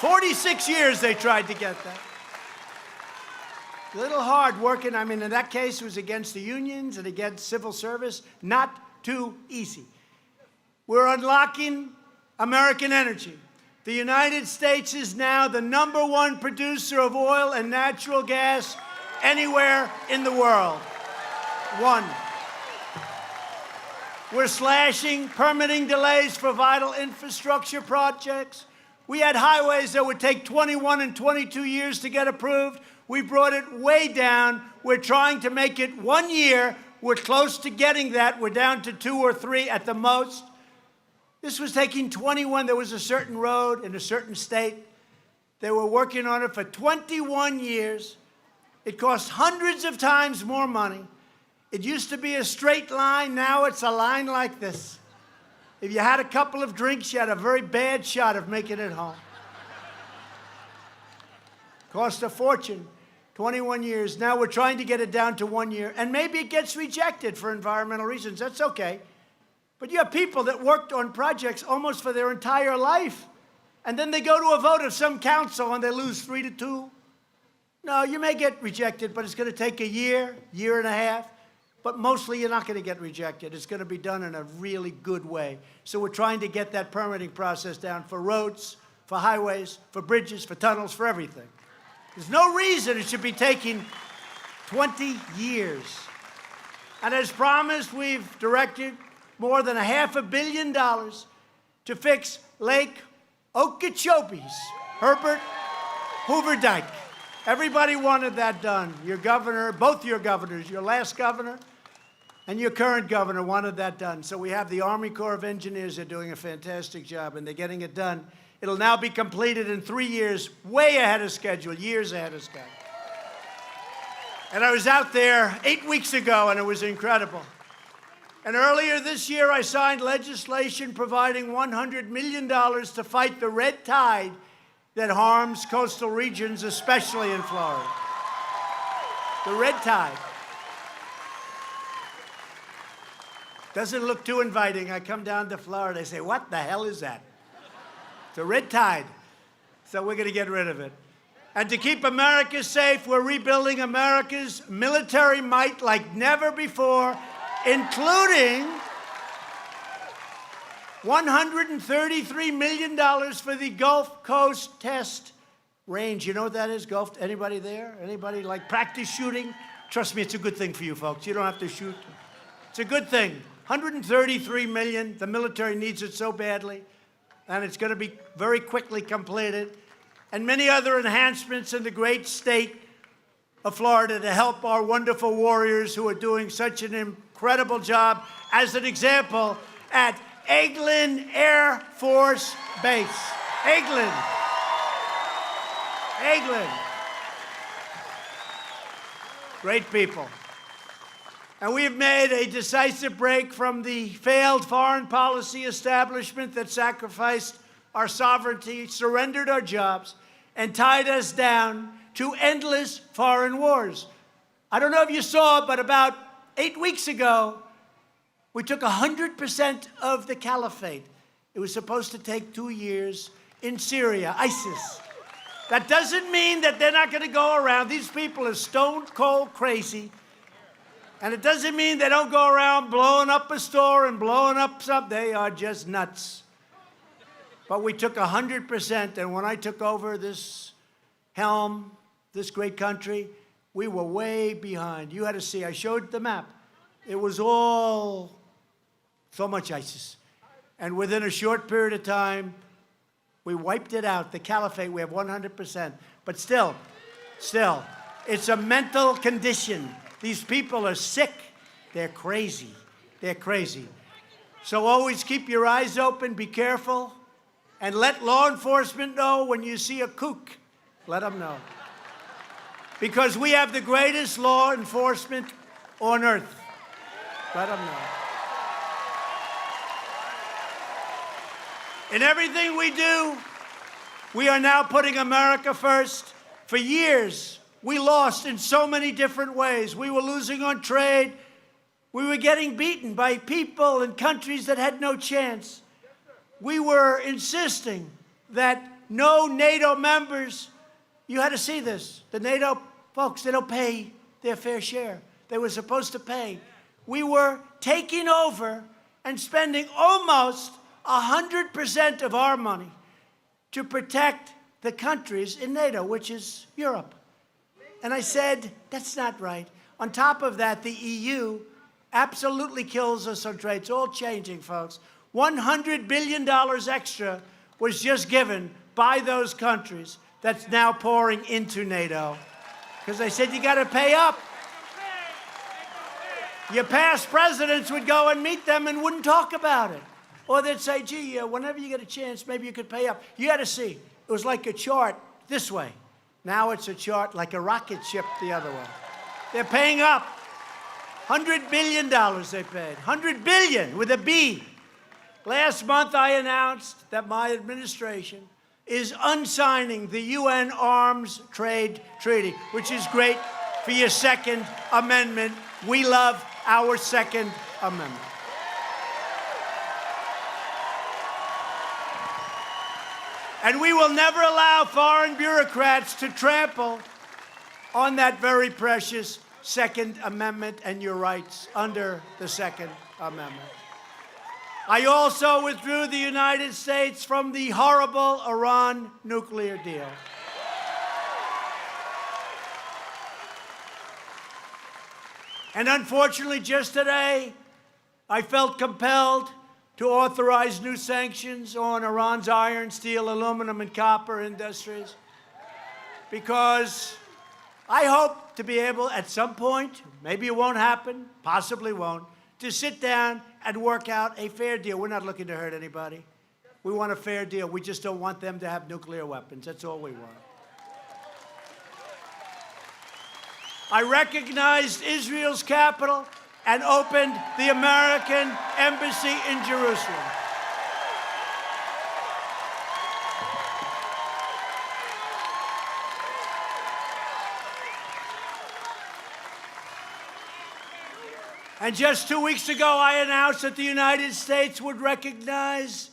46 years they tried to get that. A little hard working. I mean, in that case, it was against the unions and against civil service. Not too easy. We're unlocking American energy. The United States is now the #1 producer of oil and natural gas anywhere in the world. One. We're slashing permitting delays for vital infrastructure projects. We had highways that would take 21 and 22 years to get approved. We brought it way down. We're trying to make it 1 year. We're close to getting that. We're down to 2 or 3 at the most. This was taking 21. There was a certain road in a certain state. They were working on it for 21 years. It cost hundreds of times more money. It used to be a straight line. Now it's a line like this. If you had a couple of drinks, you had a very bad shot of making it home. Cost a fortune. 21 years. Now we're trying to get it down to 1 year. And maybe it gets rejected for environmental reasons. That's okay. But you have people that worked on projects almost for their entire life. And then they go to a vote of some council and they lose 3-2. No, you may get rejected, but it's going to take a year, year and a half. But mostly you're not going to get rejected. It's going to be done in a really good way. So we're trying to get that permitting process down for roads, for highways, for bridges, for tunnels, for everything. There's no reason it should be taking 20 years. And as promised, we've directed more than $500 million to fix Lake Okeechobee's Herbert Hoover Dike. Everybody wanted that done. Your governor, both your governors, your last governor and your current governor wanted that done. So we have the Army Corps of Engineers. They're doing a fantastic job, and they're getting it done. It'll now be completed in 3 years, way ahead of schedule, years ahead of schedule. And I was out there 8 weeks ago, and it was incredible. And earlier this year, I signed legislation providing $100 million to fight the red tide that harms coastal regions, especially in Florida. The red tide. Doesn't look too inviting. I come down to Florida, they say, what the hell is that? It's a red tide. So we're going to get rid of it. And to keep America safe, we're rebuilding America's military might like never before, including $133 million for the Gulf Coast Test Range. You know what that is, Gulf? Anybody there? Anybody like practice shooting? Trust me, it's a good thing for you folks. You don't have to shoot. It's a good thing. $133 million. The military needs it so badly. And it's going to be very quickly completed. And many other enhancements in the great state of Florida to help our wonderful warriors who are doing such an incredible job. As an example, at Eglin Air Force Base. Eglin. Eglin. Great people. And we have made a decisive break from the failed foreign policy establishment that sacrificed our sovereignty, surrendered our jobs, and tied us down to endless foreign wars. I don't know if you saw, but about 8 weeks ago, we took 100% of the caliphate. It was supposed to take 2 years in Syria, ISIS. That doesn't mean that they're not going to go around. These people are stone cold crazy. And it doesn't mean they don't go around blowing up a store and blowing up something. They are just nuts. But we took 100%, and when I took over this helm, this great country, we were way behind. You had to see, I showed the map. It was all so much ISIS. And within a short period of time, we wiped it out. The caliphate, we have 100%. But still, it's a mental condition. These people are sick. They're crazy. They're crazy. So always keep your eyes open, be careful, and let law enforcement know when you see a kook. Let them know. Because we have the greatest law enforcement on earth. Let them know. In everything we do, we are now putting America first. For years, we lost in so many different ways. We were losing on trade. We were getting beaten by people and countries that had no chance. We were insisting that no NATO members, you had to see this, the NATO folks, they don't pay their fair share. They were supposed to pay. We were taking over and spending almost 100% of our money to protect the countries in NATO, which is Europe. And I said, that's not right. On top of that, the EU absolutely kills us on trade. It's all changing, folks. $100 billion extra was just given by those countries that's now pouring into NATO. Because they said, you got to pay up. Your past presidents would go and meet them and wouldn't talk about it. Or they'd say, gee, whenever you get a chance, maybe you could pay up. You had to see. It was like a chart this way. Now it's a chart like a rocket ship the other way. They're paying up. $100 billion they paid. 100 billion with a B. Last month I announced that my administration is unsigning the UN Arms Trade Treaty, which is great for your Second Amendment. We love our Second Amendment. And we will never allow foreign bureaucrats to trample on that very precious Second Amendment and your rights under the Second Amendment. I also withdrew the United States from the horrible Iran nuclear deal. And unfortunately, just today, I felt compelled to authorize new sanctions on Iran's iron, steel, aluminum, and copper industries, because I hope to be able at some point, maybe it won't happen, possibly won't, to sit down and work out a fair deal. We're not looking to hurt anybody. We want a fair deal. We just don't want them to have nuclear weapons. That's all we want. I recognized Israel's capital and opened the American embassy in Jerusalem. And just 2 weeks ago, I announced that the United States would recognize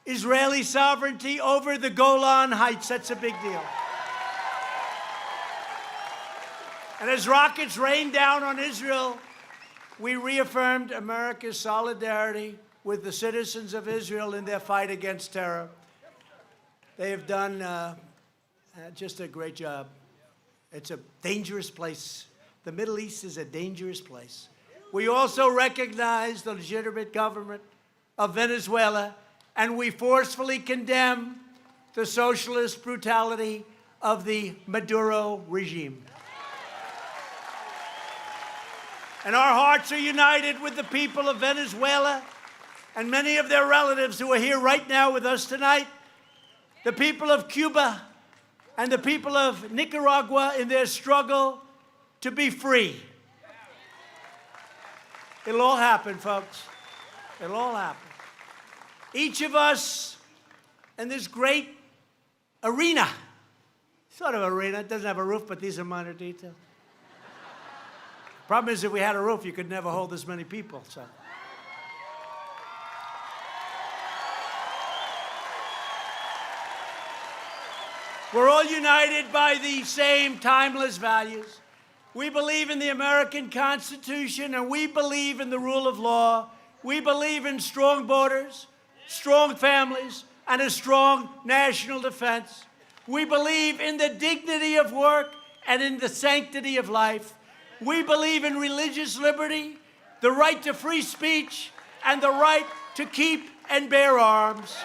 Israeli sovereignty over the Golan Heights. That's a big deal. And as rockets rained down on Israel, we reaffirmed America's solidarity with the citizens of Israel in their fight against terror. They have done just a great job. It's a dangerous place. The Middle East is a dangerous place. We also recognize the legitimate government of Venezuela, and we forcefully condemn the socialist brutality of the Maduro regime. And our hearts are united with the people of Venezuela and many of their relatives who are here right now with us tonight, the people of Cuba and the people of Nicaragua in their struggle to be free. It'll all happen, folks. It'll all happen. Each of us in this great arena, sort of arena, it doesn't have a roof, but these are minor details. Problem is, if we had a roof, you could never hold this many people. So, We're all united by the same timeless values. We believe in the American Constitution, and we believe in the rule of law. We believe in strong borders, strong families, and a strong national defense. We believe in the dignity of work and in the sanctity of life. We believe in religious liberty, the right to free speech, and the right to keep and bear arms.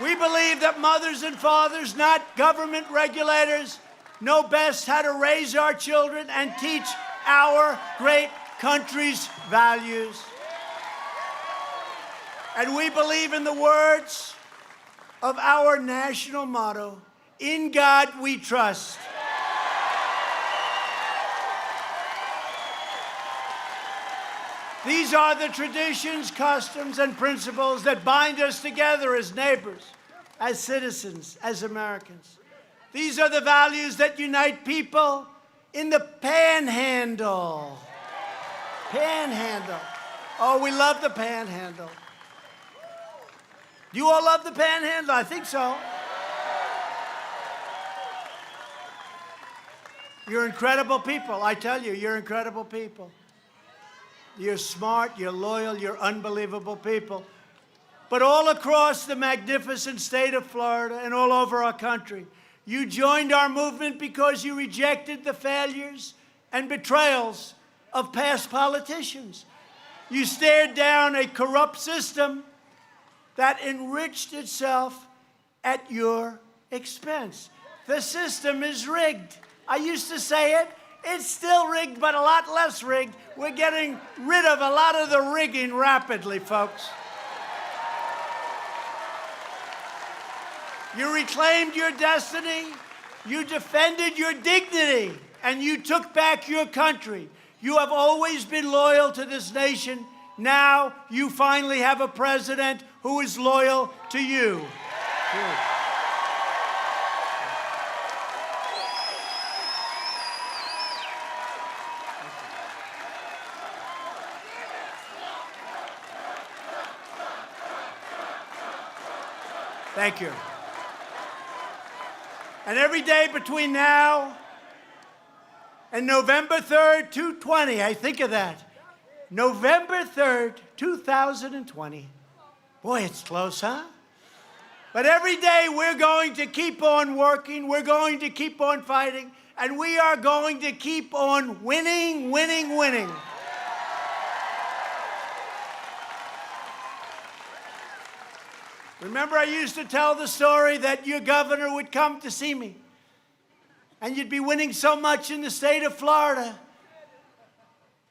We believe that mothers and fathers, not government regulators, know best how to raise our children and teach our great country's values. And we believe in the words of our national motto, "In God we trust." These are the traditions, customs, and principles that bind us together as neighbors, as citizens, as Americans. These are the values that unite people in the Panhandle. Panhandle. Oh, we love the Panhandle. You all love the Panhandle? I think so. You're incredible people. I tell you, you're incredible people. You're smart, you're loyal, you're unbelievable people. But all across the magnificent state of Florida and all over our country, you joined our movement because you rejected the failures and betrayals of past politicians. You stared down a corrupt system that enriched itself at your expense. The system is rigged. I used to say it. It's still rigged, but a lot less rigged. We're getting rid of a lot of the rigging rapidly, folks. You reclaimed your destiny, you defended your dignity, and you took back your country. You have always been loyal to this nation. Now you finally have a president who is loyal to you. Thank you. And every day between now and November 3rd, 2020, I think of that. November 3rd, 2020. Boy, it's close, huh? But every day we're going to keep on working, we're going to keep on fighting, and we are going to keep on winning, winning, winning. Remember, I used to tell the story that your governor would come to see me, and you'd be winning so much in the state of Florida.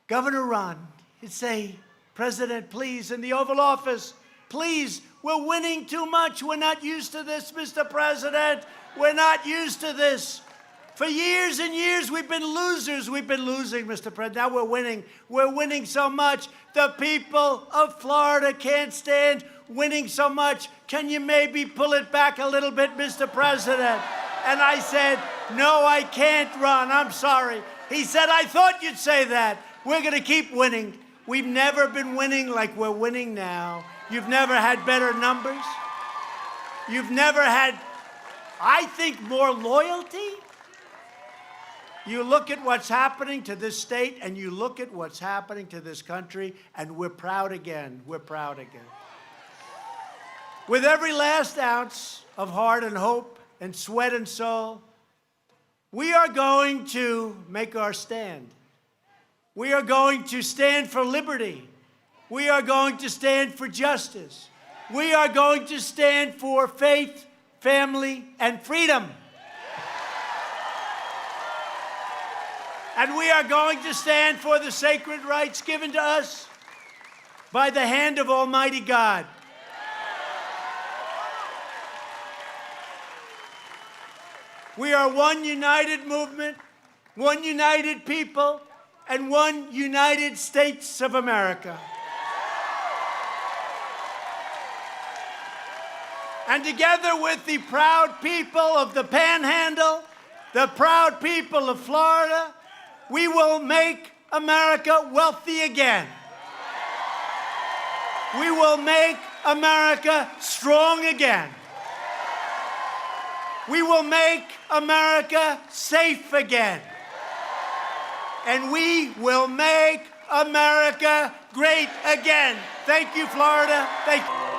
Governor Ron, he'd say, "President, please, in the Oval Office, please, we're winning too much. We're not used to this, Mr. President. We're not used to this. For years and years, we've been losers. We've been losing, Mr. President. Now we're winning. We're winning so much. The people of Florida can't stand winning so much. Can you maybe pull it back a little bit, Mr. President?" And I said, "No, I can't, Ron. I'm sorry." He said, "I thought you'd say that. We're going to keep winning. We've never been winning like we're winning now. You've never had better numbers. You've never had, I think, more loyalty. You look at what's happening to this state, and you look at what's happening to this country, and we're proud again. We're proud again. With every last ounce of heart and hope and sweat and soul, we are going to make our stand. We are going to stand for liberty. We are going to stand for justice. We are going to stand for faith, family, and freedom. And we are going to stand for the sacred rights given to us by the hand of Almighty God. We are one united movement, one united people, and one United States of America. And together with the proud people of the Panhandle, the proud people of Florida, we will make America wealthy again. We will make America strong again. We will make America safe again. And we will make America great again. Thank you, Florida. Thank you.